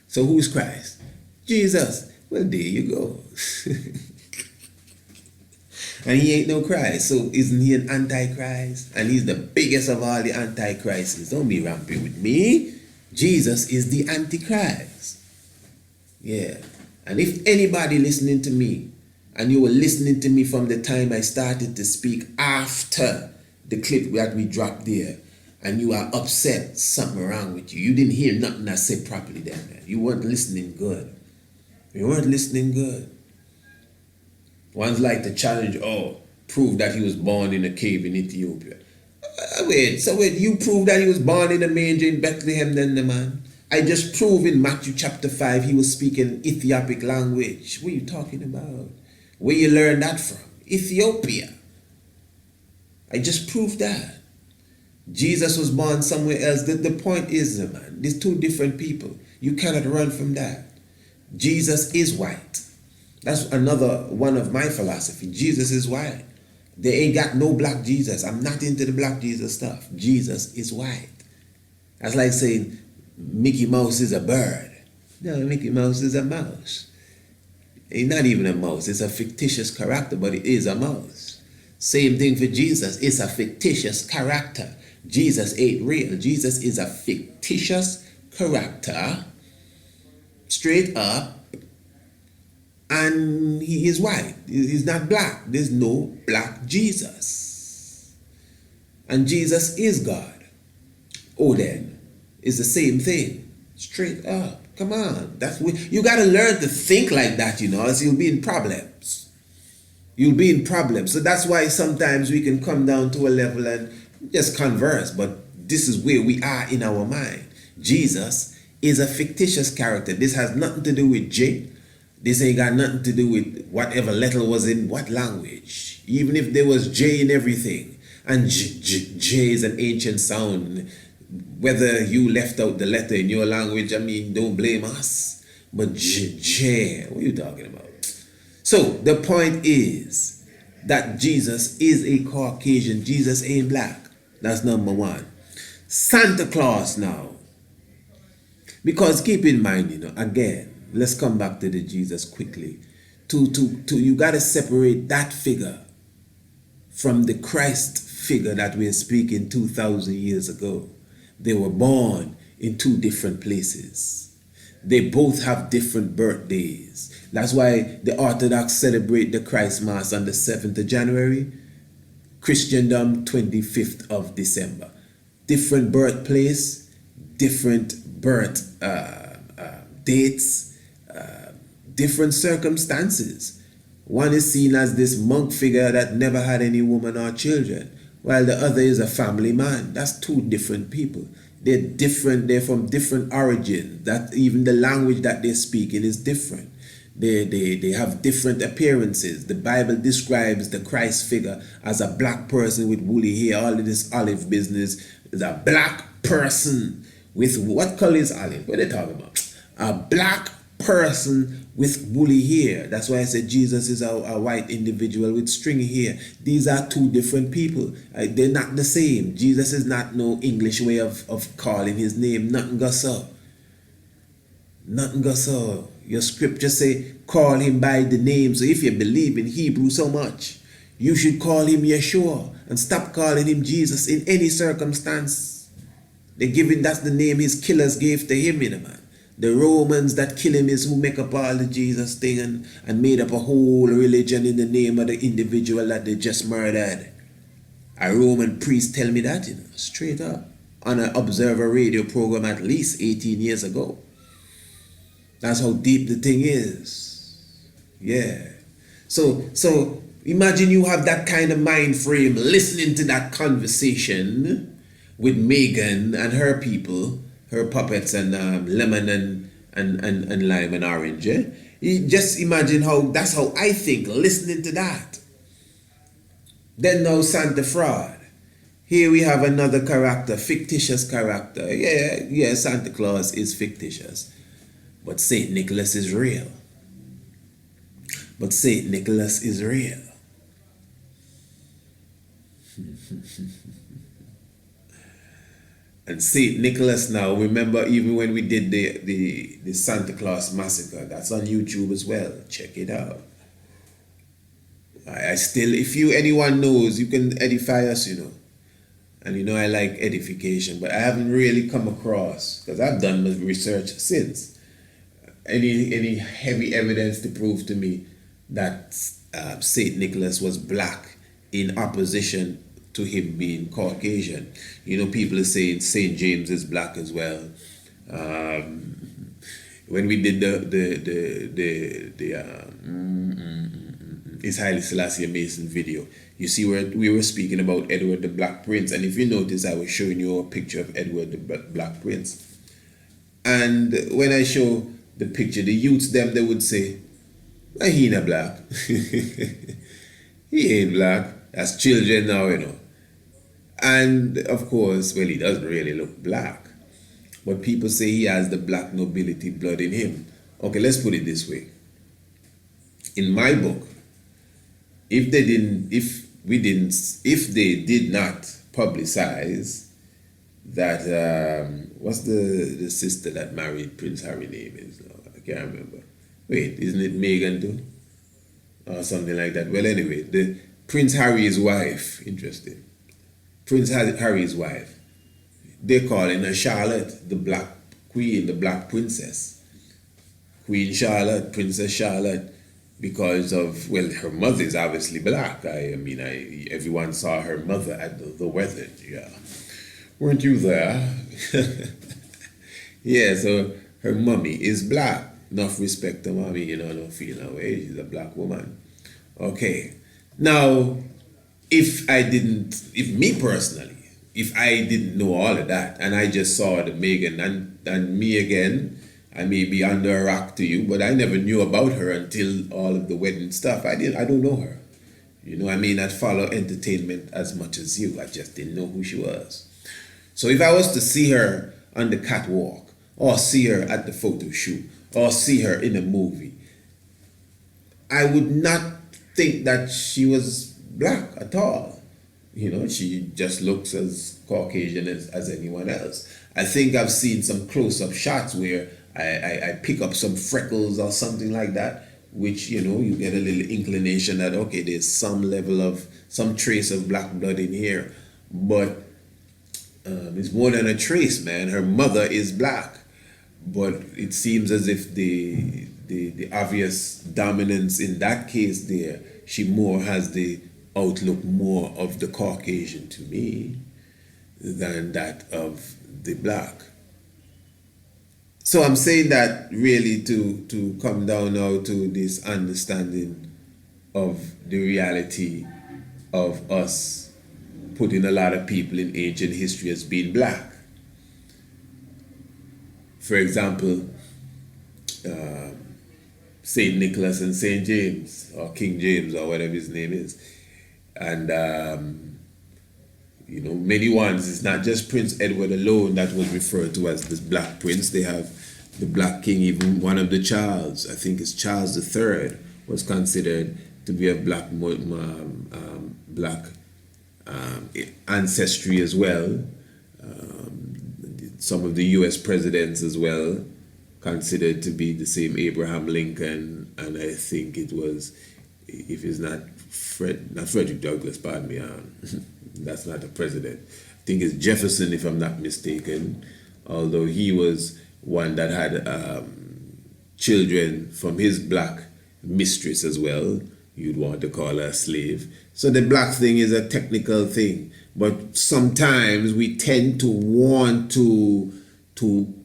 So who's Christ? Jesus. Well, there you go. And he ain't no Christ, so isn't he an Antichrist? And he's the biggest of all the Antichrists. Don't be ramping with me. Jesus is the Antichrist. Yeah. And if anybody listening to me, and you were listening to me from the time I started to speak after the clip that we dropped there, and you are upset, something wrong with you. You didn't hear nothing I said properly there, man. You weren't listening good. You weren't listening good. One's like to challenge, prove that he was born in a cave in Ethiopia. Wait, you prove that he was born in a manger in Bethlehem then, the man? I just proved in Matthew chapter 5 he was speaking Ethiopic language. What are you talking about? Where you learn that from? Ethiopia. I just proved that. Jesus was born somewhere else. The point is, man, there's two different people. You cannot run from that. Jesus is white. That's another one of my philosophy. Jesus is white. They ain't got no black Jesus. I'm not into the black Jesus stuff. Jesus is white. That's like saying Mickey Mouse is a bird. No, Mickey Mouse is a mouse. He's not even a mouse. It's a fictitious character, but it is a mouse. Same thing for Jesus. It's a fictitious character. Jesus ain't real. Jesus is a fictitious character. Straight up. And he is white. He's not black. There's no black Jesus. And Jesus is God. Oh, then, it's the same thing. Straight up. Come on. That's what you got to learn to think like that, else you'll be in problems. You'll be in problems. So that's why sometimes we can come down to a level and just converse. But this is where we are in our mind. Jesus is a fictitious character. This has nothing to do with J. This ain't got nothing to do with whatever letter was in what language. Even if there was J in everything. And J is an ancient sound. Whether you left out the letter in your language, don't blame us. But J, what are you talking about? So the point is that Jesus is a Caucasian. Jesus ain't black. That's number one. Santa Claus now. Because keep in mind, again, let's come back to the Jesus quickly. You got to separate that figure from the Christ figure that we're speaking 2,000 years ago. They were born in two different places. They both have different birthdays. That's why the Orthodox celebrate the Christ Mass on the 7th of January, Christendom 25th of December. Different birthplace, different birth dates, different circumstances. One is seen as this monk figure that never had any woman or children, while the other is a family man. That's two different people. They're different, they're from different origins. That even the language that they're speaking is different. They have different appearances. The Bible describes the Christ figure as a black person with woolly hair. All of this olive business is a black person with, what color is olive? What are they talking about? A black person with woolly hair. That's why I said Jesus is a white individual with stringy hair. These are two different people. They're not the same. Jesus is not no English way of calling his name. Nothing goes so. Nothing goes so. Your scripture say, call him by the name. So if you believe in Hebrew so much, you should call him Yeshua and stop calling him Jesus in any circumstance. That's the name his killers gave to him, you know, man. The Romans that kill him is who make up all the Jesus thing and made up a whole religion in the name of the individual that they just murdered. A Roman priest tell me that, you know, straight up, on an Observer radio program at least 18 years ago. That's how deep the thing is. Yeah. So imagine you have that kind of mind frame listening to that conversation with Megan and her people, her puppets and lemon and lime and orange. Eh? You just imagine that's how I think, listening to that. Then now Santa Fraud. Here we have another character, fictitious character. Yeah, Santa Claus is fictitious. But St. Nicholas is real. And St. Nicholas now, remember even when we did the Santa Claus massacre, that's on YouTube as well. Check it out. I still, if anyone knows, you can edify us, you know. And you know I like edification, but I haven't really come across, because I've done my research since, any heavy evidence to prove to me that St. Nicholas was black in opposition to him being Caucasian. You know, people are saying St. James is black as well. When we did the His Haile Selassie Mason video, you see where we were speaking about Edward the Black Prince, and if you notice, I was showing you a picture of Edward the Black Prince. And when I show the picture, the youths them, they would say, he not black. He ain't black. That's children now, you know. And of course, well, he doesn't really look black. But people say he has the black nobility blood in him. Okay, let's put it this way. In my book, if they did not publicize that, what's the sister that married Prince Harry name is? I can't remember. Wait, isn't it Meghan too? Or something like that. Well, anyway, the Prince Harry's wife, interesting. Prince Harry's wife, they're calling her Charlotte, the Black Queen, the Black Princess. Queen Charlotte, Princess Charlotte, because of, well, her mother is obviously black. I mean, everyone saw her mother at the wedding, yeah. Weren't you there? Yeah, so her mommy is black. Enough respect to mommy, you know, don't feel no way. She's a black woman. Okay. Now, if I didn't know all of that, and I just saw the Megan and me again, I may be under a rock to you, but I never knew about her until all of the wedding stuff. I don't know her. You know, I may not follow entertainment as much as you. I just didn't know who she was. So if I was to see her on the catwalk, or see her at the photo shoot, or see her in a movie, I would not think that she was black at all. You know, she just looks as Caucasian as anyone else. I think I've seen some close-up shots where I pick up some freckles or something like that, which, you get a little inclination that, okay, there's some trace of black blood in here. But it's more than a trace, man. Her mother is black. But it seems as if the obvious dominance in that case there, she more has the outlook more of the Caucasian to me than that of the black. So I'm saying that really to come down now to this understanding of the reality of us putting a lot of people in ancient history as being black. For example, St. Nicholas and St. James, or King James, or whatever his name is. And, many ones, it's not just Prince Edward alone that was referred to as this black prince. They have the black king, even one of the Charles, I think it's Charles III, was considered to be of black ancestry as well. Some of the U.S. presidents as well considered to be the same Abraham Lincoln, and I think it was, if it's not Frederick Douglass, pardon me, that's not a president. I think it's Jefferson, if I'm not mistaken, although he was one that had children from his black mistress as well. You'd want to call her a slave. So the black thing is a technical thing, but sometimes we tend to want to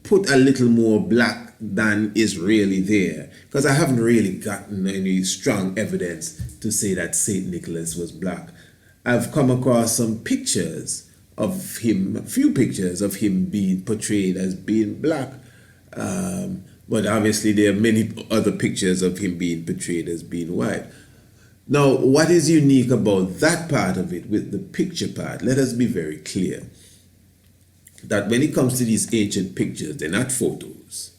put a little more black than is really there, because I haven't really gotten any strong evidence to say that St. Nicholas was black. I've come across some pictures of him, a few pictures of him being portrayed as being black, but obviously there are many other pictures of him being portrayed as being white. Now, what is unique about that part of it with the picture part, let us be very clear that when it comes to these ancient pictures, they're not photos.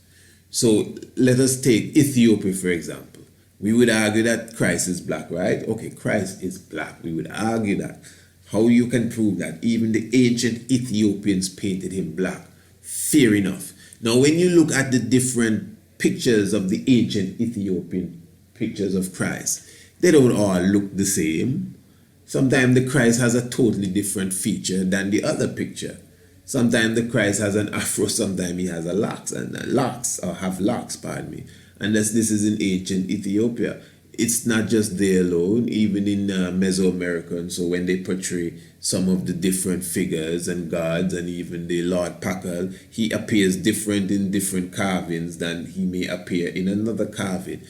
So let us take Ethiopia, for example. We would argue that Christ is black, right? Okay, Christ is black. We would argue that. How you can prove that? Even the ancient Ethiopians painted him black. Fair enough. Now, when you look at the different pictures of the ancient Ethiopian pictures of Christ, they don't all look the same. Sometimes the Christ has a totally different feature than the other picture. Sometimes the Christ has an afro, sometimes he has a locks, pardon me. And this is in ancient Ethiopia. It's not just there alone, even in Mesoamerica. And so when they portray some of the different figures and gods, and even the Lord Pakal, he appears different in different carvings than he may appear in another carving.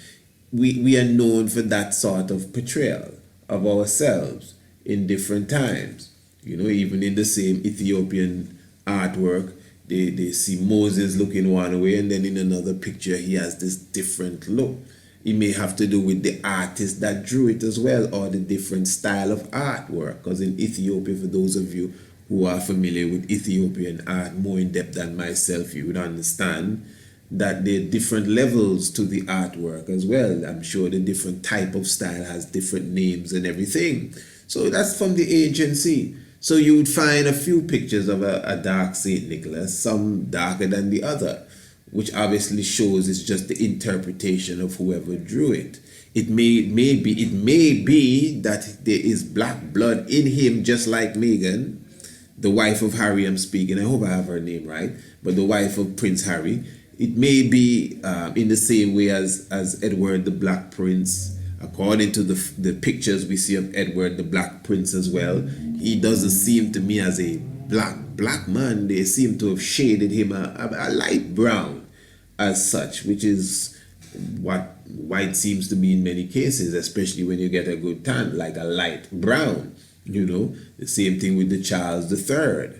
We are known for that sort of portrayal of ourselves in different times. Even in the same Ethiopian artwork, they see Moses looking one way, and then in another picture he has this different look. It may have to do with the artist that drew it as well, or the different style of artwork. Because in Ethiopia, for those of you who are familiar with Ethiopian art more in depth than myself, you would understand that there are different levels to the artwork as well. I'm sure the different type of style has different names and everything. So that's from the agency. So you would find a few pictures of a dark St. Nicholas, some darker than the other, which obviously shows it's just the interpretation of whoever drew it. It may be that there is black blood in him, just like Meghan, the wife of Harry I'm speaking. I hope I have her name right, but the wife of Prince Harry. It may be in the same way as Edward the Black Prince. According to the pictures we see of Edward the Black Prince as well, he doesn't seem to me as a black man. They seem to have shaded him a light brown as such, which is what white seems to be in many cases, especially when you get a good tan, like a light brown. The same thing with the Charles III.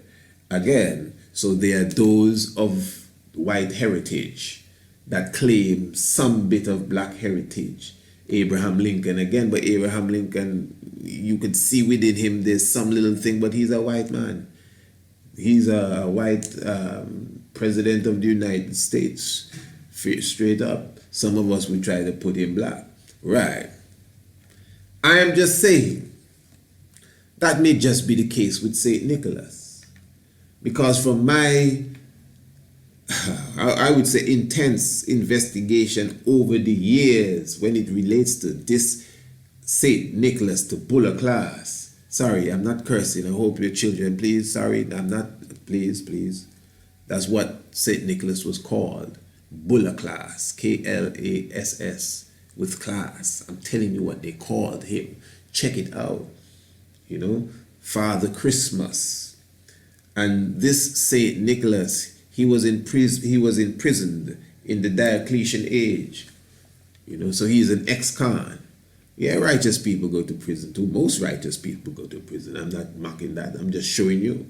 Again, so they are those of white heritage that claim some bit of black heritage. Abraham Lincoln again, but Abraham Lincoln, you could see within him there's some little thing, but he's a white man. He's a white president of the United States, straight up. Some of us would try to put him black. Right. I am just saying that may just be the case with St. Nicholas, because from my I would say intense investigation over the years when it relates to this St. Nicholas to Bulla Claus. Sorry, I'm not cursing. I hope your children, please. Sorry, I'm not. Please. That's what St. Nicholas was called. Bulla Claus. Klass. With class. I'm telling you what they called him. Check it out. You know, Father Christmas. And this St. Nicholas, he was imprisoned in the Diocletian age. You know, so he's an ex-con. Yeah, righteous people go to prison too. Most righteous people go to prison. I'm not mocking that. I'm just showing you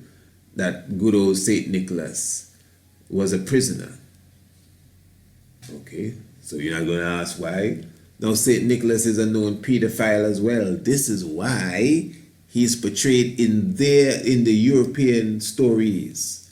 that good old St. Nicholas was a prisoner. Okay, so you're not going to ask why? Now, St. Nicholas is a known pedophile as well. This is why he's portrayed in the European stories.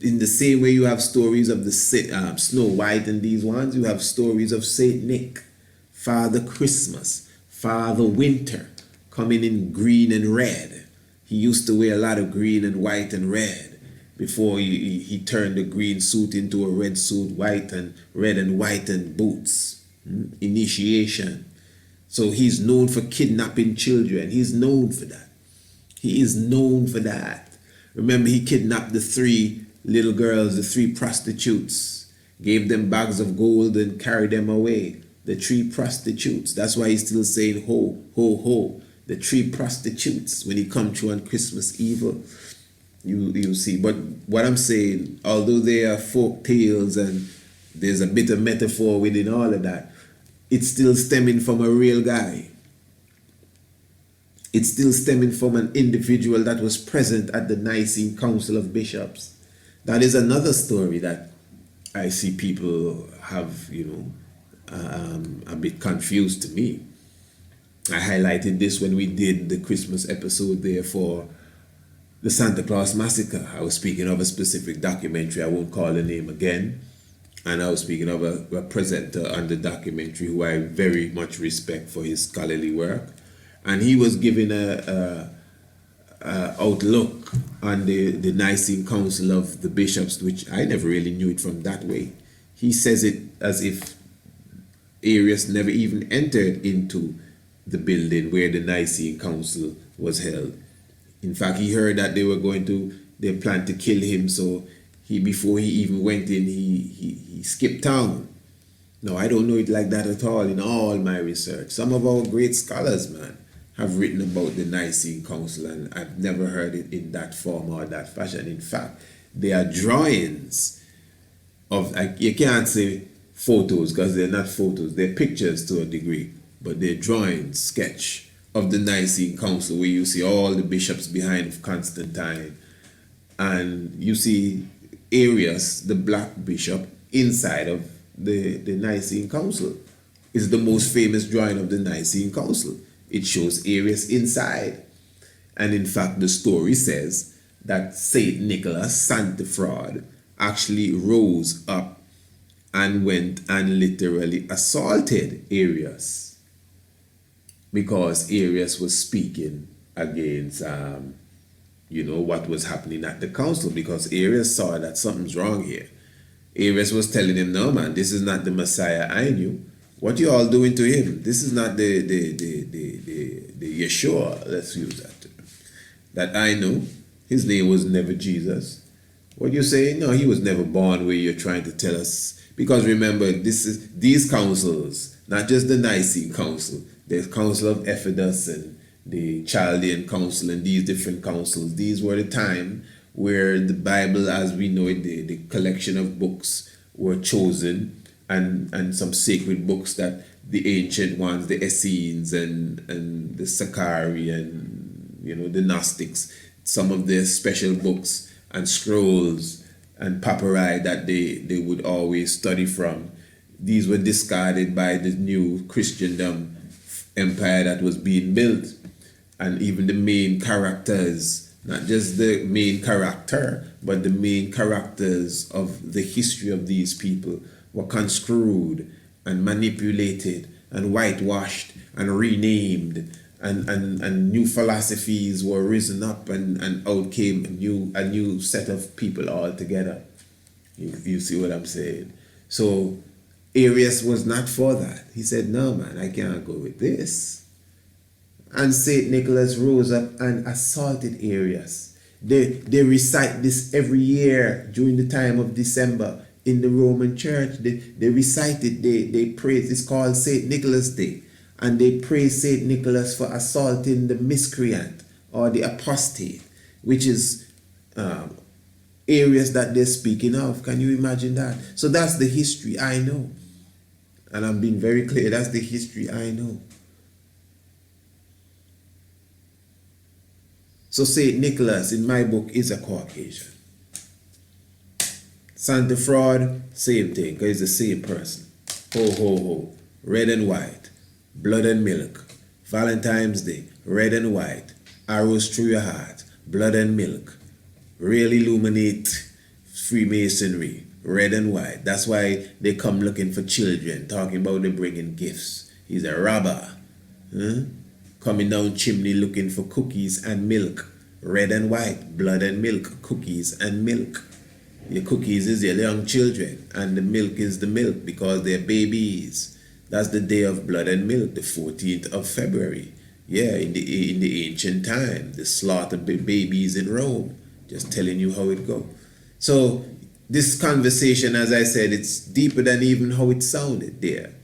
In the same way you have stories of the Snow White and these ones, you have stories of St. Nick, Father Christmas, Father Winter, coming in green and red. He used to wear a lot of green and white and red before he turned the green suit into a red suit, white and red and white and boots. Initiation. So he's known for kidnapping children. He's known for that. He is known for that. Remember, he kidnapped the 3 little girls, the 3 prostitutes, gave them bags of gold and carried them away. The 3 prostitutes. That's why he's still saying ho, ho, ho. The 3 prostitutes when he come through on Christmas Eve. You see. But what I'm saying, although they are folk tales and there's a bit of metaphor within all of that, it's still stemming from a real guy. It's still stemming from an individual that was present at the Nicene Council of Bishops. That is another story that I see people have, a bit confused to me. I highlighted this when we did the Christmas episode there for the Santa Claus Massacre. I was speaking of a specific documentary. I won't call the name again. And I was speaking of a presenter on the documentary who I very much respect for his scholarly work. And he was giving a outlook on the Nicene Council of the Bishops, which I never really knew it from that way. He says it as if Arius never even entered into the building where the Nicene Council was held. In fact, he heard that they planned to kill him, so before he even went in, he skipped town. No, I don't know it like that at all in all my research. Some of our great scholars, man, have written about the Nicene Council, and I've never heard it in that form or that fashion. In fact, they are drawings of, you can't say photos because they're not photos, they're pictures to a degree, but they're drawings, sketch of the Nicene Council where you see all the bishops behind Constantine, and you see Arius, the black bishop, inside of the Nicene Council. Is the most famous drawing of the Nicene Council. It shows Arius inside. And in fact, the story says that St. Nicholas, Santa Fraud, actually rose up and went and literally assaulted Arius because Arius was speaking against what was happening at the council, because Arius saw that something's wrong here. Arius was telling him, no man, this is not the Messiah I knew. What you all doing to him? This is not the Yeshua, let's use that term, that I know. His name was never Jesus. What you saying? No, he was never born where you're trying to tell us. Because remember, these councils, not just the Nicene Council, the Council of Ephesus and the Chaldean Council and these different councils, these were the time where the Bible as we know it, the collection of books were chosen, and some sacred books that the ancient ones, the Essenes and the Sakari and the Gnostics, some of their special books and scrolls and papyri that they would always study from, these were discarded by the new Christendom empire that was being built. And even the main characters, not just the main character, but the main characters of the history of these people were conscried and manipulated and whitewashed and renamed, and new philosophies were risen up, and out came a new set of people altogether. You see what I'm saying? So Arius was not for that. He said, no, man, I can't go with this. And St. Nicholas rose up and assaulted Arius. They recite this every year during the time of December in the Roman church. They recite it, they praise. It's called St. Nicholas Day. And they praise St. Nicholas for assaulting the miscreant or the apostate, which is areas that they're speaking of. Can you imagine that? So that's the history I know. And I'm being very clear, that's the history I know. So St. Nicholas in my book is a Caucasian. Santa Fraud, same thing, because it's the same person. Ho, ho, ho. Red and white. Blood and milk. Valentine's Day. Red and white. Arrows through your heart. Blood and milk. Real illuminate Freemasonry. Red and white. That's why they come looking for children, talking about they bringing gifts. He's a robber. Huh? Coming down chimney looking for cookies and milk. Red and white. Blood and milk. Cookies and milk. Your cookies is your young children, and the milk is the milk because they're babies. That's the day of blood and milk, the 14th of February. Yeah, in the ancient time, the slaughter of babies in Rome. Just telling you how it go. So this conversation, as I said, it's deeper than even how it sounded there.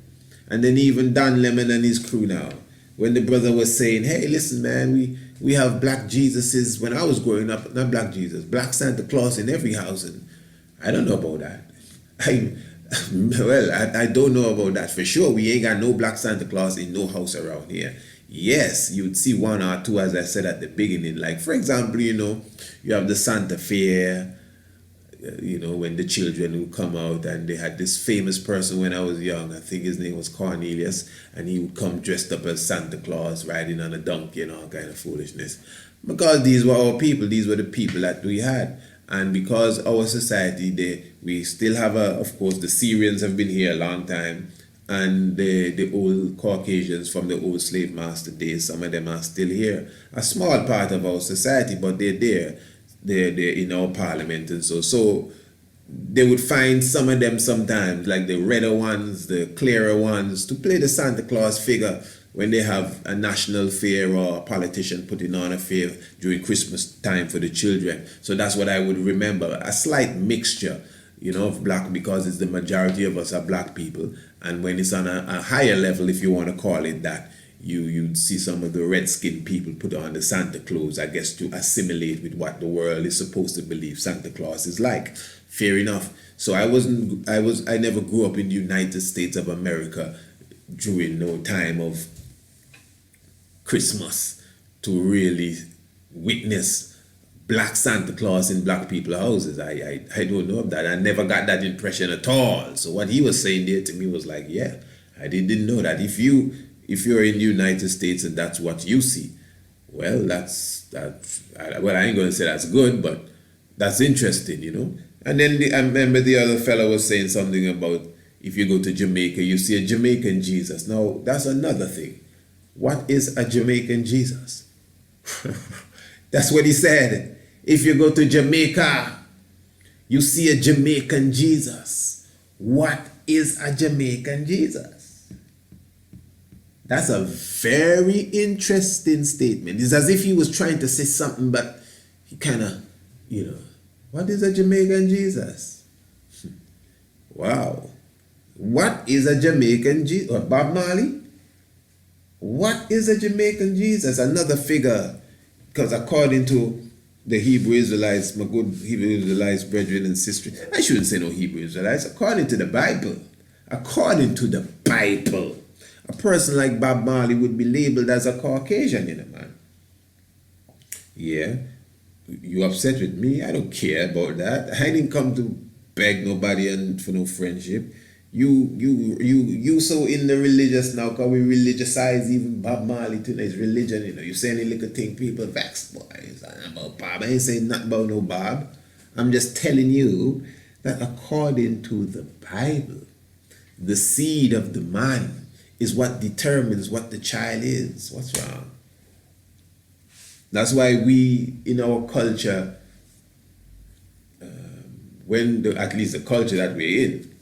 And then even Don Lemon and his crew now, when the brother was saying, hey, listen, man, we have black Jesuses. When I was growing up, not black Jesus, black Santa Claus in every house. And I don't know about that. I don't know about that for sure. We ain't got no black Santa Claus in no house around here. Yes, you'd see one or two, as I said at the beginning. Like, for example, you have the Santa Fair, when the children would come out, and they had this famous person when I was young, I think his name was Cornelius, and he would come dressed up as Santa Claus, riding on a donkey and all kind of foolishness. Because these were our people, these were the people that we had. And because our society, we still have, of course, the Syrians have been here a long time, and the old Caucasians from the old slave master days, some of them are still here. A small part of our society, but they're there. They're in our parliament and so they would find some of them sometimes, like the redder ones, the clearer ones, to play the Santa Claus figure when they have a national fair or a politician putting on a fair during Christmas time for the children. So that's what I would remember, a slight mixture, of black, because it's the majority of us are black people. And when it's on a higher level, if you want to call it that, you'd see some of the red-skinned people put on the Santa Claus, I guess, to assimilate with what the world is supposed to believe Santa Claus is like. Fair enough. So I never grew up in the United States of America during no time of Christmas to really witness black Santa Claus in black people's houses. I don't know of that. I never got that impression at all. So what he was saying there to me was like, yeah, I didn't know that. If you're in the United States and that's what you see, well, I ain't going to say that's good, but that's interesting, And then I remember the other fellow was saying something about if you go to Jamaica, you see a Jamaican Jesus. Now, that's another thing. What is a Jamaican Jesus? That's what he said. If you go to Jamaica, you see a Jamaican Jesus. What is a Jamaican Jesus? That's a very interesting statement. It's as if he was trying to say something, but he kind of, what is a Jamaican Jesus? Wow. What is a Jamaican Jesus? Or Bob Marley? What is a Jamaican Jesus? Another figure, because according to the Hebrew Israelites, my good Hebrew Israelites, brethren and sisters, I shouldn't say no Hebrew Israelites, according to the Bible, a person like Bob Marley would be labeled as a Caucasian, man. Yeah, you upset with me? I don't care about that. I didn't come to beg nobody and for no friendship. You so in the religious now, because we religiousize even Bob Marley to his religion, You say any little thing, people vex, boys. About Bob. I ain't saying nothing about no Bob. I'm just telling you that according to the Bible, the seed of the man is what determines what the child is. What's wrong? That's why we, in our culture, at least the culture that we're in,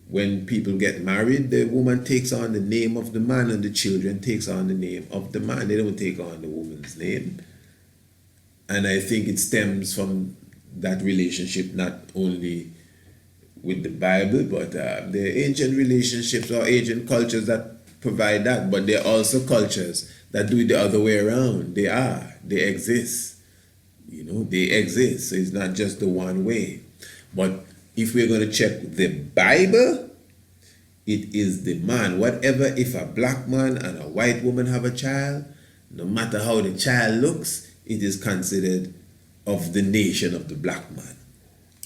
when people get married, the woman takes on the name of the man and the children takes on the name of the man. They don't take on the woman's name. And I think it stems from that relationship, not only with the Bible, but the ancient relationships or ancient cultures that provide that, but there are also cultures that do it the other way around. They exist. They exist. So it's not just the one way. But if we're going to check the Bible, it is the man. If a black man and a white woman have a child, no matter how the child looks, it is considered of the nation of the black man.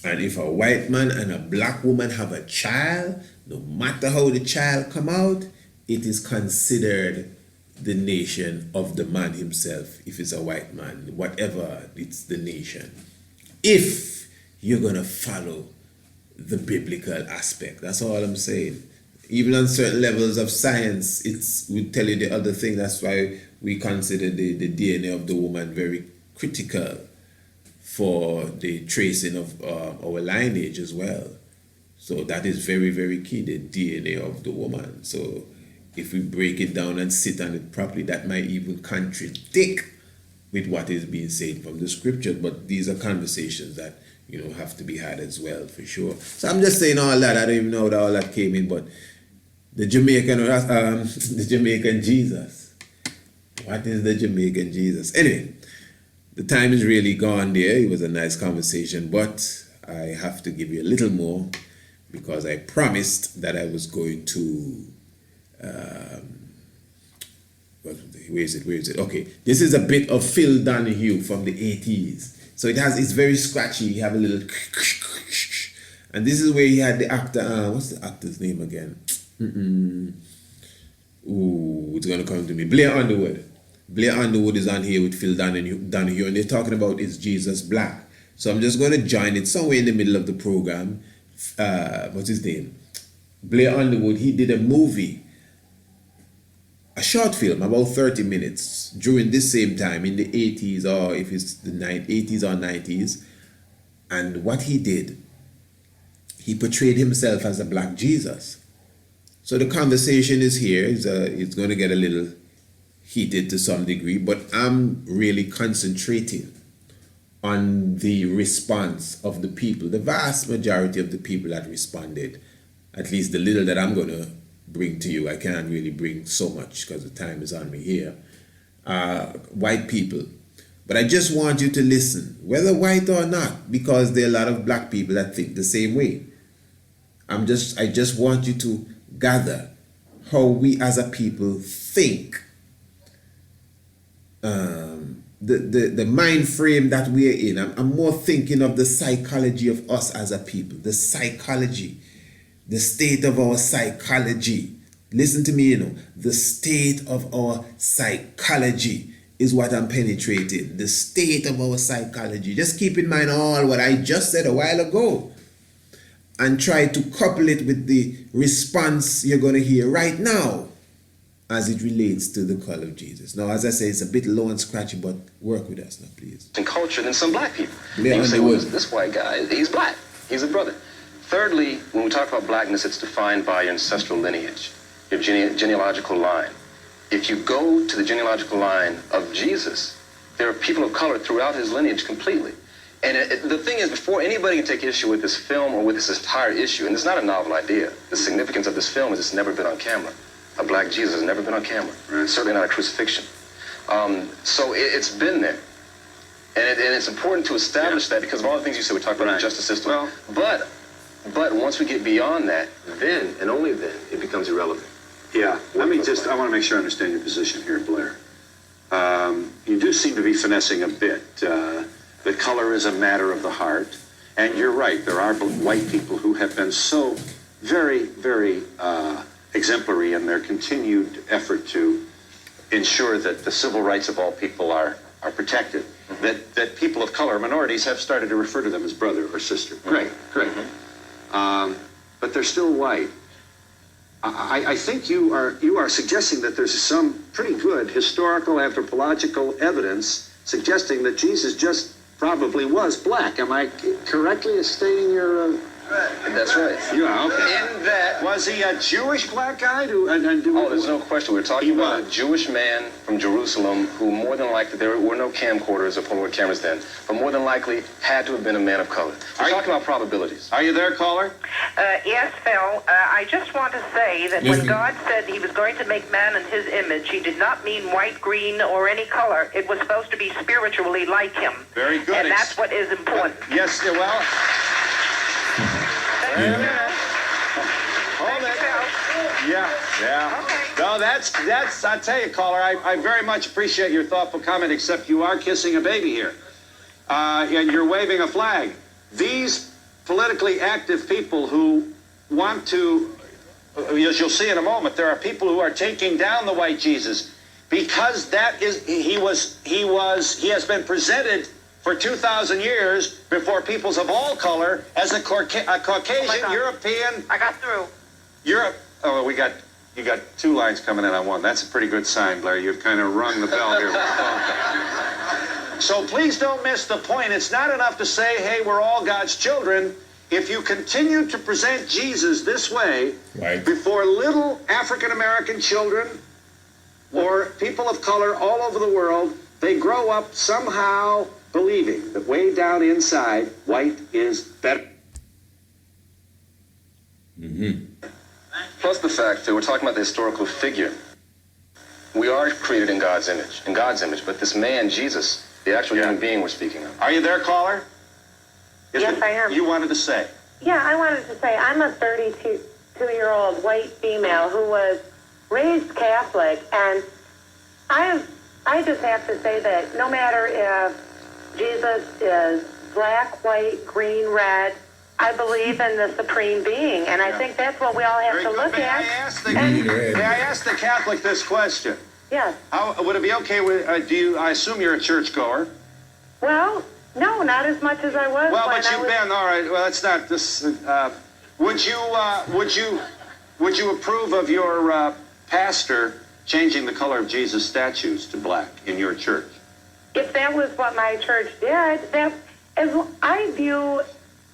And if a white man and a black woman have a child, no matter how the child come out, it is considered the nation of the man himself. If it's a white man, whatever, it's the nation. If you're going to follow the biblical aspect, that's all I'm saying. Even on certain levels of science, we tell you the other thing. That's why we consider the DNA of the woman very critical for the tracing of our lineage as well. So that is very, very key, the DNA of the woman. So if we break it down and sit on it properly, that might even contradict with what is being said from the scripture. But these are conversations that have to be had as well, for sure. So I'm just saying all that. I don't even know how all that came in, but the Jamaican Jesus. What is the Jamaican Jesus? Anyway, the time is really gone there. It was a nice conversation, but I have to give you a little more because I promised that I was going to where is it? Okay, this is a bit of Phil Donahue from the 80s. So it's very scratchy. You have a little, and this is where he had the actor. What's the actor's name again? It's gonna come to me. Blair Underwood. Blair Underwood is on here with Phil Donahue, and they're talking about is Jesus black? So I'm just gonna join it somewhere in the middle of the program. What's his name? Blair Underwood. He did a movie. A short film, about 30 minutes, during this same time in the 80s, or if it's the 80s or 90s. And what he did, he portrayed himself as a black Jesus. So the conversation is here. It's going to get a little heated to some degree, but I'm really concentrating on the response of the people, the vast majority of the people that responded, at least the little that I'm going to bring to you. I can't really bring so much because the time is on me here. White people. But I just want you to listen, whether white or not, because there are a lot of black people that think the same way. I just want you to gather how we as a people think. The mind frame that we're in. I'm more thinking of the psychology of us as a people. The psychology. The state of our psychology. Listen to me, the state of our psychology is what I'm penetrating. The state of our psychology. Just keep in mind all what I just said a while ago and try to couple it with the response you're going to hear right now as it relates to the call of Jesus. Now, as I say, it's a bit low and scratchy, but work with us now, please. And culture than some black people. You say, well, this white guy, he's black. He's a brother. Thirdly, when we talk about blackness, it's defined by your ancestral lineage, your genealogical line. If you go to the genealogical line of Jesus, there are people of color throughout his lineage completely. And the thing is, before anybody can take issue with this film or with this entire issue, and it's not a novel idea, the significance of this film is it's never been on camera. A black Jesus has never been on camera. Right. Certainly not a crucifixion. So it's been there. And it's important to establish that because of all the things you said. We talked about the justice system. Well, but once we get beyond that, then, and only then, it becomes irrelevant. Yeah, I want to make sure I understand your position here, Blair. You do seem to be finessing a bit. That color is a matter of the heart. And you're right, there are white people who have been so very, very exemplary in their continued effort to ensure that the civil rights of all people are protected. Mm-hmm. That people of color, minorities, have started to refer to them as brother or sister. Great. But they're still white. I think you are suggesting that there's some pretty good historical anthropological evidence suggesting that Jesus just probably was black. Am I correctly stating your... That's right. Yeah, okay. In that... Was he a Jewish black guy? Oh, there's no question. We're talking about a Jewish man from Jerusalem who more than likely, there were no camcorders or Polaroid cameras then, but more than likely had to have been a man of color. We're talking about probabilities. Are you there, caller? Yes, Phil. I just want to say that when God said he was going to make man in his image, he did not mean white, green, or any color. It was supposed to be spiritually like him. Very good. And that's what is important. Yes, well... Hold it. Yeah. Okay. No, that's. I tell you, caller, I very much appreciate your thoughtful comment. Except you are kissing a baby here, and you're waving a flag. These politically active people who want to, as you'll see in a moment, there are people who are taking down the white Jesus because that is he has been presented for 2,000 years before peoples of all color as a Caucasian, European. I got through. Europe. Oh, you got two lines coming in on one. That's a pretty good sign, Blair. You've kind of rung the bell here. So please don't miss the point. It's not enough to say, hey, we're all God's children. If you continue to present Jesus this way before little African-American children or people of color all over the world, they grow up somehow believing that way down inside, white is better. Plus the fact that we're talking about the historical figure. We are created in God's image, but this man, Jesus, the actual human being we're speaking of. Are you there, caller? Yes, I am. You wanted to say? Yeah, I wanted to say I'm a 32-year-old white female who was raised Catholic, and I just have to say that no matter if Jesus is black, white, green, red, I believe in the supreme being, and I think that's what we all have to look at. May I ask the Catholic this question? Yes. Would it be okay with, I assume you're a churchgoer? Well, no, not as much as I was. Well, but you've been, all right, well, it's not this, would you approve of your pastor changing the color of Jesus statues to black in your church? If that was what my church did,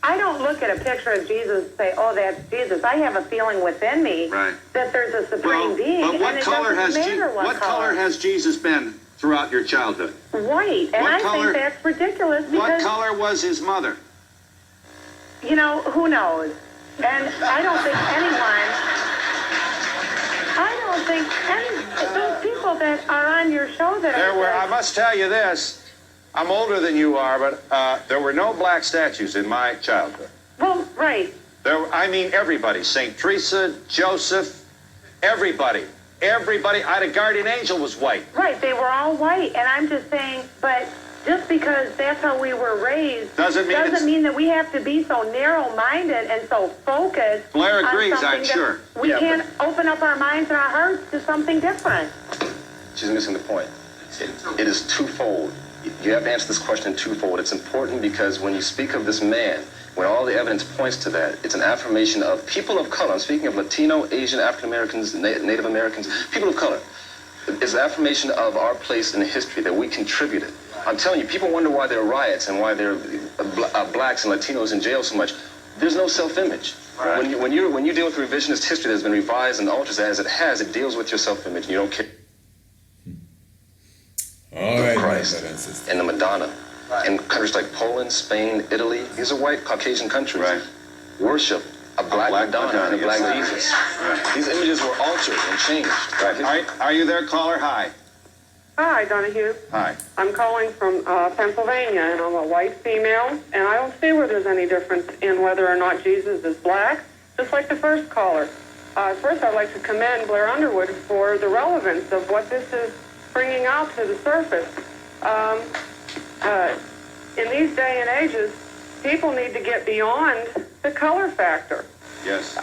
I don't look at a picture of Jesus and say, oh, that's Jesus. I have a feeling within me that there's a supreme being, but what and it color doesn't matter what color has Jesus been throughout your childhood? White, and I think that's ridiculous because... What color was his mother? You know, who knows? And I don't think those people that are on your show that I must tell you this. I'm older than you are, but there were no black statues in my childhood. Well, right. I mean everybody. St. Teresa, Joseph, everybody. Everybody. I had a guardian angel was white. Right, they were all white. And I'm just saying, but just because that's how we were raised doesn't mean that we have to be so narrow-minded and so focused. Blair agrees, on I'm sure. We can't open up our minds and our hearts to something different. She's missing the point. It is twofold. You have to answer this question twofold. It's important because when you speak of this man, when all the evidence points to that, it's an affirmation of people of color. I'm speaking of Latino, Asian, African Americans, Native Americans, people of color. It's an affirmation of our place in history that we contributed. I'm telling you, people wonder why there are riots and why there are blacks and Latinos in jail so much. There's no self-image. Right. When you deal with revisionist history that's been revised and altered as it has, it deals with your self-image and you don't care. All right, Christ and the Madonna. In countries like Poland, Spain, Italy, these are white Caucasian countries. Worship a black Madonna and a black Jesus. These images were altered and changed. Are you there, caller? Hi. Hi, Donahue. Hi. I'm calling from Pennsylvania, and I'm a white female, and I don't see where there's any difference in whether or not Jesus is black, just like the first caller. First, I'd like to commend Blair Underwood for the relevance of what this is bringing out to the surface. In these day and ages, people need to get beyond the color factor. Yes.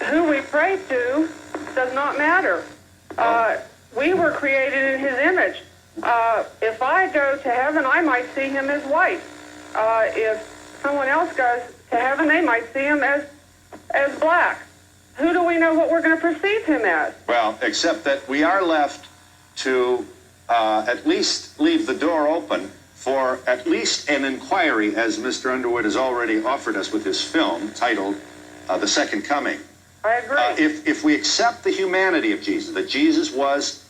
Who we pray to does not matter. We were created in his image. If I go to heaven, I might see him as white. If someone else goes to heaven, they might see him as black. Who do we know what we're going to perceive him as? Well, except that we are left to at least leave the door open for at least an inquiry, as Mr. Underwood has already offered us with his film titled The Second Coming. I agree. If we accept the humanity of Jesus, that Jesus was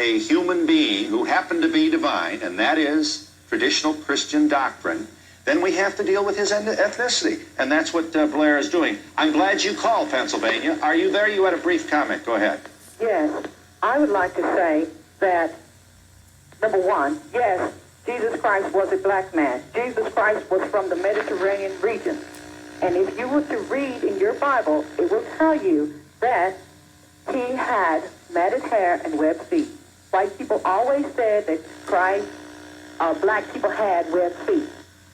a human being who happened to be divine, and that is traditional Christian doctrine, then we have to deal with his ethnicity. And that's what Blair is doing. I'm glad you called, Pennsylvania. Are you there? You had a brief comment. Go ahead. Yes, I would like to say that, number one, yes, Jesus Christ was a black man. Jesus Christ was from the Mediterranean region. And if you were to read in your Bible, it will tell you that he had matted hair and webbed feet. White people always said that Christ, black people had webbed feet.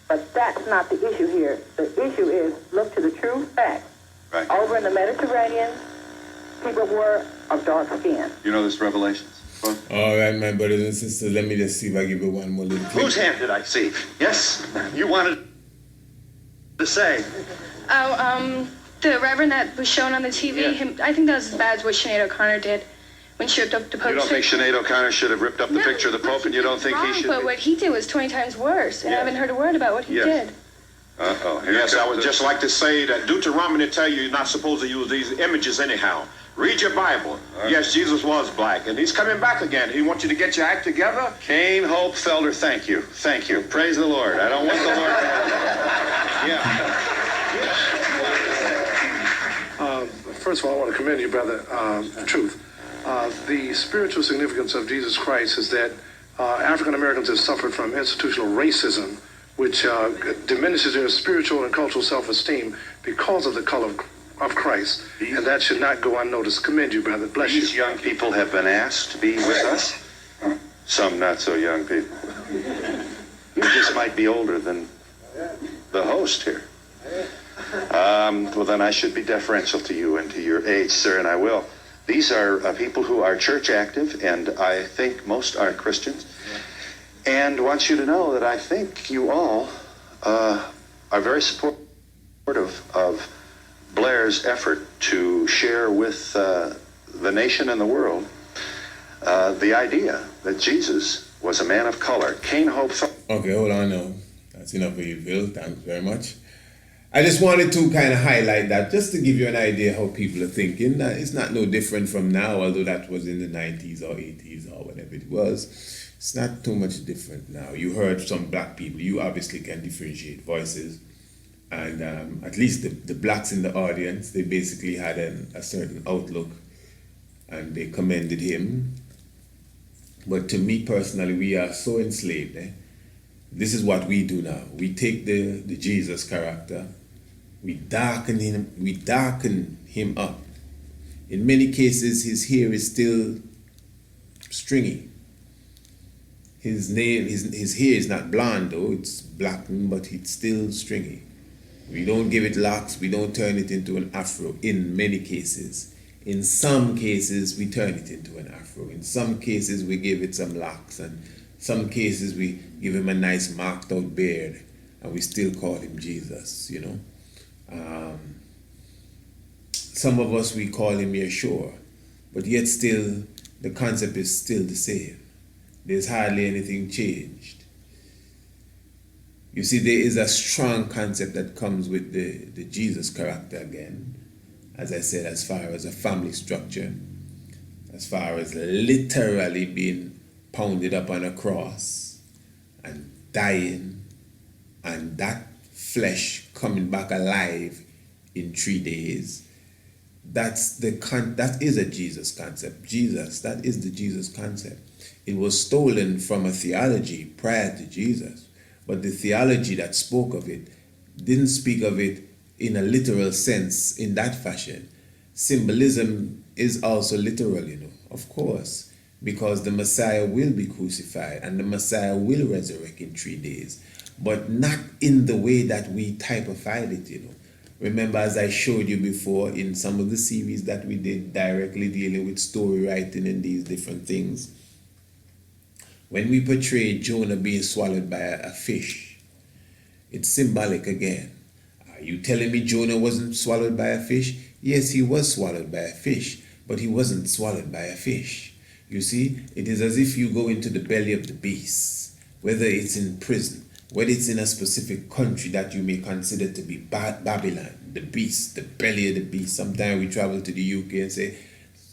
But that's not the issue here. The issue is, look to the true facts. Right. Over in the Mediterranean, people were of dark skin. You know this Revelations? All right, my brothers and sisters, let me just see if I give you one more little clip. Whose hand did I see? Yes, you wanted to say. The Reverend that was shown on the TV, Yeah. I think that was as bad as what Sinead O'Connor did when she ripped up the Pope's You don't think picture. Sinead O'Connor should have ripped up the picture of the Pope, and you don't think he should But be? what he did was 20 times worse, and I Yes. haven't heard a word about what he Yes. did. Uh-oh. Yes, I would just like to say that Deuteronomy tell you you're not supposed to use these images anyhow. Read your Bible. Yes, Jesus was black, and he's coming back again. He wants you to get your act together. Kane Hope Felder, thank you. Thank you. Praise the Lord. I don't want the Lord to... Yeah. First of all, I want to commend you, brother, Truth. The spiritual significance of Jesus Christ is that African Americans have suffered from institutional racism, which diminishes their spiritual and cultural self-esteem because of the color of Christ. And that should not go unnoticed. Commend you, brother. Bless you. These young people have been asked to be with us. Some not so young people. You just might be older than the host here. Well, then I should be deferential to you and to your age, sir, and I will. These are people who are church active, and I think most are Christians. And want you to know that I think you all are very supportive of Blair's effort to share with the nation and the world the idea that Jesus was a man of color. Kane Hope... Okay, hold on now. That's enough for you, Bill. Thanks very much. I just wanted to kind of highlight that just to give you an idea how people are thinking. It's not no different from now, although that was in the 90s or 80s or whatever it was. It's not too much different now. You heard some black people. You obviously can differentiate voices. And at least the blacks in the audience, they basically had a certain outlook and they commended him. But to me personally, we are so enslaved. This is what we do now. We take the Jesus character, we darken him up. In many cases, his hair is still stringy. His hair is not blonde though, it's blackened, but it's still stringy. We don't give it locks, we don't turn it into an afro in many cases. In some cases, we turn it into an afro. In some cases, we give it some locks, and some cases we give him a nice marked out beard, and we still call him Jesus, you know. Some of us, we call him Yeshua, but yet still, the concept is still the same. There's hardly anything changed. You see, there is a strong concept that comes with the Jesus character again, as I said, as far as a family structure, as far as literally being pounded up on a cross and dying, and that flesh coming back alive in 3 days. That is a Jesus concept. That is the Jesus concept. It was stolen from a theology prior to Jesus, but the theology that spoke of it didn't speak of it in a literal sense in that fashion. Symbolism is also literal, you know, of course, because the Messiah will be crucified and the Messiah will resurrect in 3 days, but not in the way that we typified it, you know. Remember, as I showed you before in some of the series that we did directly dealing with story writing and these different things, when we portray Jonah being swallowed by a fish, it's symbolic again. Are you telling me Jonah wasn't swallowed by a fish? Yes, he was swallowed by a fish, but he wasn't swallowed by a fish. You see, it is as if you go into the belly of the beast whether it's in prison, whether it's in a specific country that you may consider to be Babylon, the beast, the belly of the beast. Sometimes we travel to the UK and say,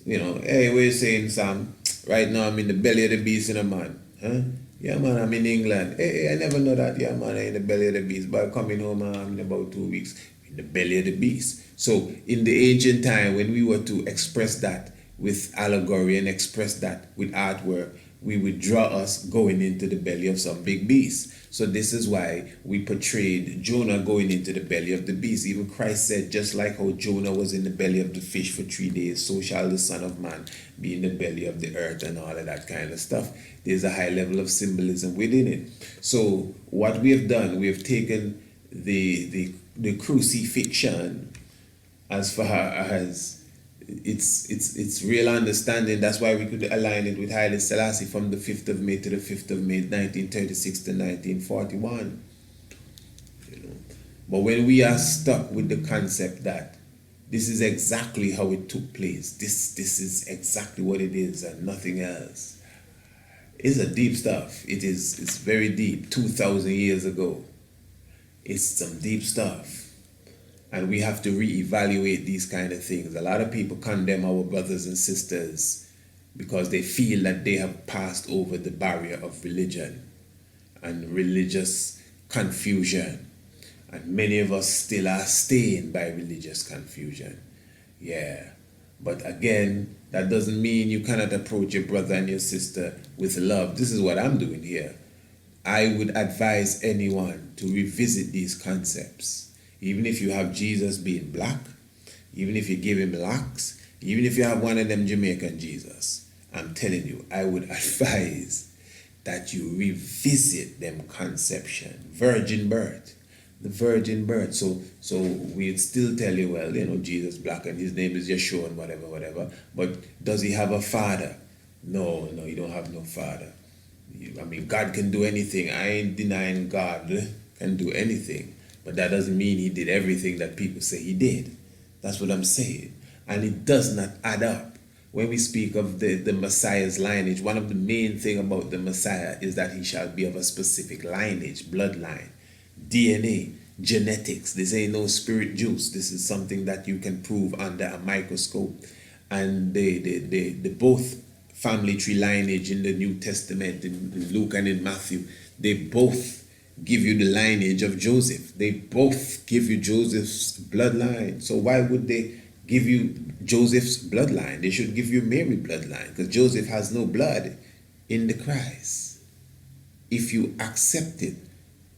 you know, hey, what you saying, Sam? Right now I'm in the belly of the beast, man. Huh? Yeah, man, I'm in England. Hey, I never know that. Yeah, man, I'm in the belly of the beast. But coming home, I'm in about 2 weeks. In the belly of the beast. So in the ancient time, when we were to express that with allegory and express that with artwork, we would draw us going into the belly of some big beast. So this is why we portrayed Jonah going into the belly of the beast. Even Christ said, just like how Jonah was in the belly of the fish for 3 days, so shall the Son of Man be in the belly of the earth, and all of that kind of stuff. There's a high level of symbolism within it. So what we have done, we have taken the crucifixion as far as its real understanding. That's why we could align it with Haile Selassie from the 5th of May to the 5th of May 1936 to 1941. You know. But when we are stuck with the concept that this is exactly how it took place, this is exactly what it is and nothing else, it's a deep stuff. It's very deep. 2,000 years ago, it's some deep stuff. And we have to reevaluate these kind of things. A lot of people condemn our brothers and sisters because they feel that they have passed over the barrier of religion and religious confusion. And many of us still are stained by religious confusion. Yeah. But again, that doesn't mean you cannot approach your brother and your sister with love. This is what I'm doing here. I would advise anyone to revisit these concepts. Even if you have Jesus being black, even if you give him locks, even if you have one of them Jamaican Jesus, I'm telling you, I would advise that you revisit them conception. Virgin birth. The virgin birth. So we'd still tell you, well, you know, Jesus black and his name is Yeshua and whatever. But does he have a father? No, he don't have no father. I mean, God can do anything. I ain't denying God can do anything. But that doesn't mean he did everything that people say he did. That's what I'm saying. And it does not add up. When we speak of the Messiah's lineage, one of the main things about the Messiah is that he shall be of a specific lineage, bloodline, DNA, genetics. This ain't no spirit juice. This is something that you can prove under a microscope. And the both family tree lineage in the New Testament, in Luke and in Matthew, they both give you the lineage of Joseph. They both give you Joseph's bloodline. So why would they give you Joseph's bloodline? They should give you Mary's bloodline, because Joseph has no blood in the Christ. If you accept it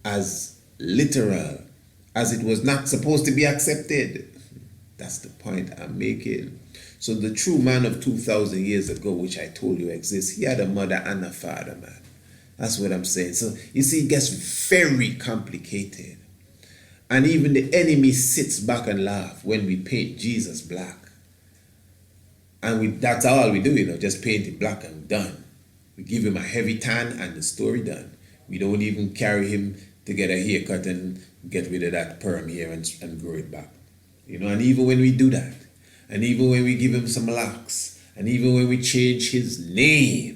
as literal, as it was not supposed to be accepted, that's the point I'm making. So the true man of 2,000 years ago, which I told you exists, he had a mother and a father, man. That's what I'm saying. So you see, it gets very complicated. And even the enemy sits back and laughs when we paint Jesus black. And that's all we do, you know, just paint it black and done. We give him a heavy tan and the story done. We don't even carry him to get a haircut and get rid of that perm hair and grow it back. You know, and even when we do that, and even when we give him some locks, and even when we change his name,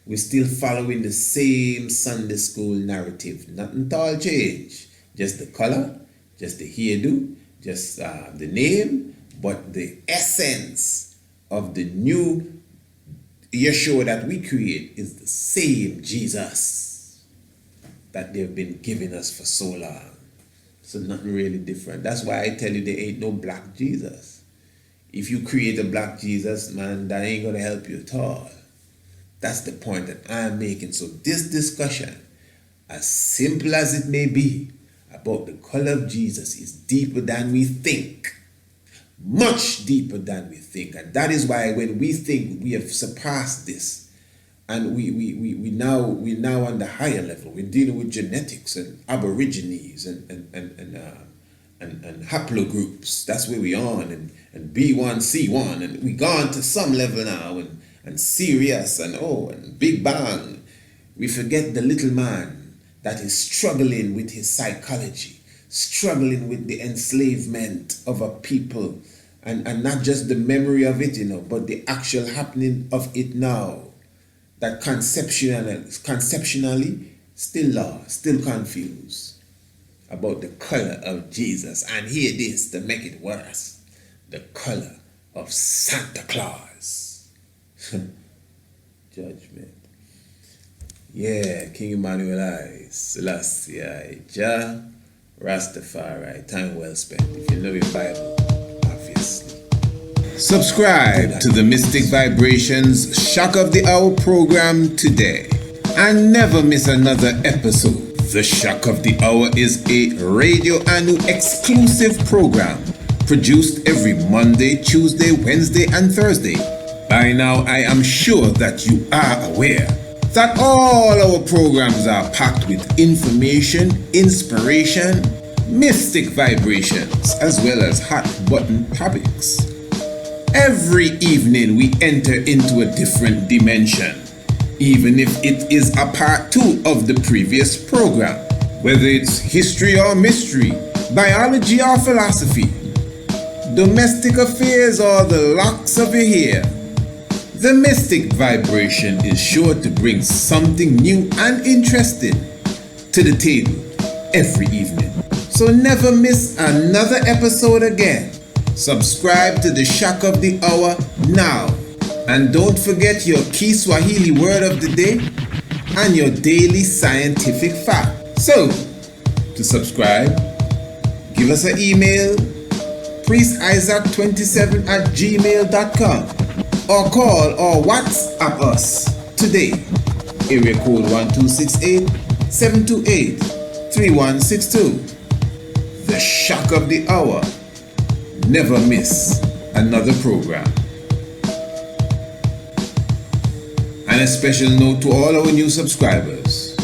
we're still following the same Sunday school narrative. Nothing at all change. Just the color, just the hairdo, just the name, but the essence of the new Yeshua that we create is the same Jesus that they've been giving us for so long. So nothing really different. That's why I tell you there ain't no black Jesus. If you create a black Jesus, man, that ain't gonna help you at all. That's the point that I'm making. So this discussion, as simple as it may be, about the color of Jesus is deeper than we think. Much deeper than we think. And that is why when we think we have surpassed this, and we now on the higher level, we're dealing with genetics and aborigines and haplogroups. That's where we on, and B1, C1, and we gone to some level now, and serious and Big Bang. We forget the little man that is struggling with his psychology, struggling with the enslavement of a people, and not just the memory of it, you know, but the actual happening of it now. That conceptually still lost, still confused about the color of Jesus, and hear this to make it worse, the color of Santa Claus. Judgment. Yeah, King Emmanuel I, Selassie I, Jah, Rastafari. Time well spent. If you know your Bible, obviously. Subscribe to the Mystic Vibrations Shock of the Hour program today and never miss another episode. The Shock of the Hour is a Radio Anu exclusive program produced every Monday, Tuesday, Wednesday, and Thursday. By now, I am sure that you are aware that all our programs are packed with information, inspiration, mystic vibrations, as well as hot button topics. Every evening we enter into a different dimension, even if it is a part 2 of the previous program, whether it's history or mystery, biology or philosophy, domestic affairs or the locks of your hair. The mystic vibration is sure to bring something new and interesting to the table every evening. So never miss another episode again. Subscribe to the Shock of the Hour now. And don't forget your key Swahili word of the day and your daily scientific fact. So, to subscribe, give us an email, priestisaak27@gmail.com, or call or WhatsApp us today. Area code 1268-728-3162. The Shock of the Hour. Never miss another program. And a special note to all our new subscribers.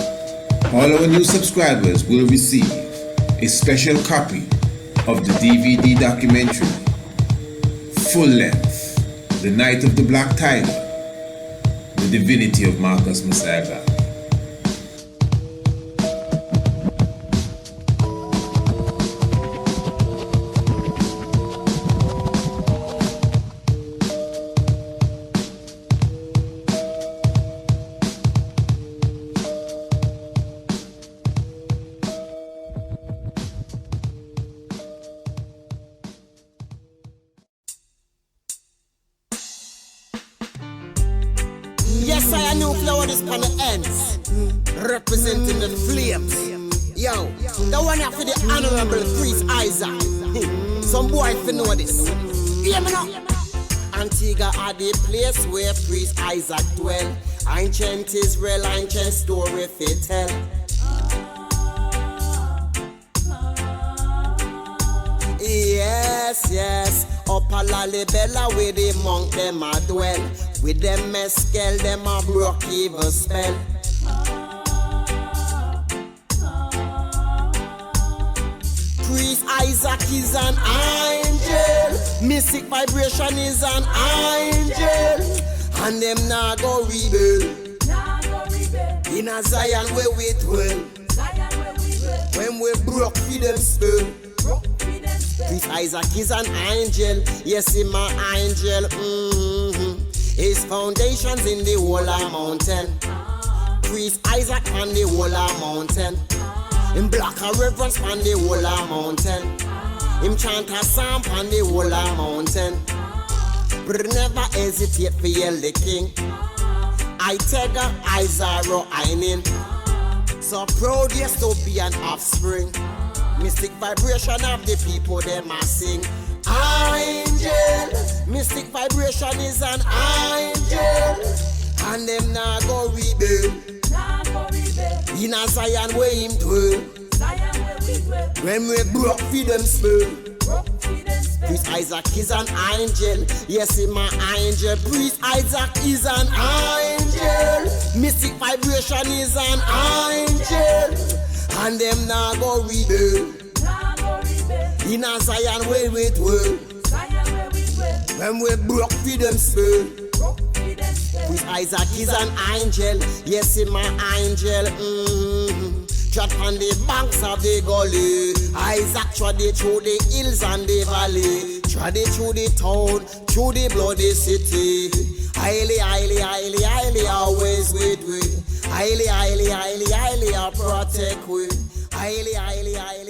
All our new subscribers will receive a special copy of the DVD documentary, full length, The Night of the Black Tiger, The Divinity of Marcus Mosiah. Yes, I a new flower this on the ends, representing the flames. Yo, the one after the honorable priest Isaak. Some boy fi know this. Hear me now. Antigua are the place where priest Isaak dwell. Ancient Israel, ancient story fi tell. Yes, yes, up a lalibela where the monk them a dwell. With them mescal, them a broke evil spell. Priest Isaak is an angel. Mystic vibration is an angel. And them nah go rebel. In a Zion where we dwell. When we broke for them spell. Priest Isaak is an angel. Yes, he's my angel. His foundations in the whole mountain. Priest Isaak on the whole mountain. Him black a reverence on the whole mountain. Him chant a psalm on the whole mountain. But never hesitate for yell the king. I take a Isaro Einin. So proud yes to be an offspring. Mystic vibration of the people them a sing. Angel, mystic vibration is an angel. And them nah go rebel. In a Zion where him dwell. When we broke for them spell. Priest Isaak is an angel. Yes, he's my angel. Priest Isaak is an angel. Mystic vibration is an angel. And them nah go rebel. In a Zion where we dwell. When we broke for them spell. Priest Isaak is an angel. Yes, he's my angel. Trot on the banks of the gully. Isaak trod it through the hills and the valley. Trod it through the town, through the bloody city. Highly, highly, highly, highly, always with we. Highly, highly, highly, highly, I protect we. Highly, highly, highly.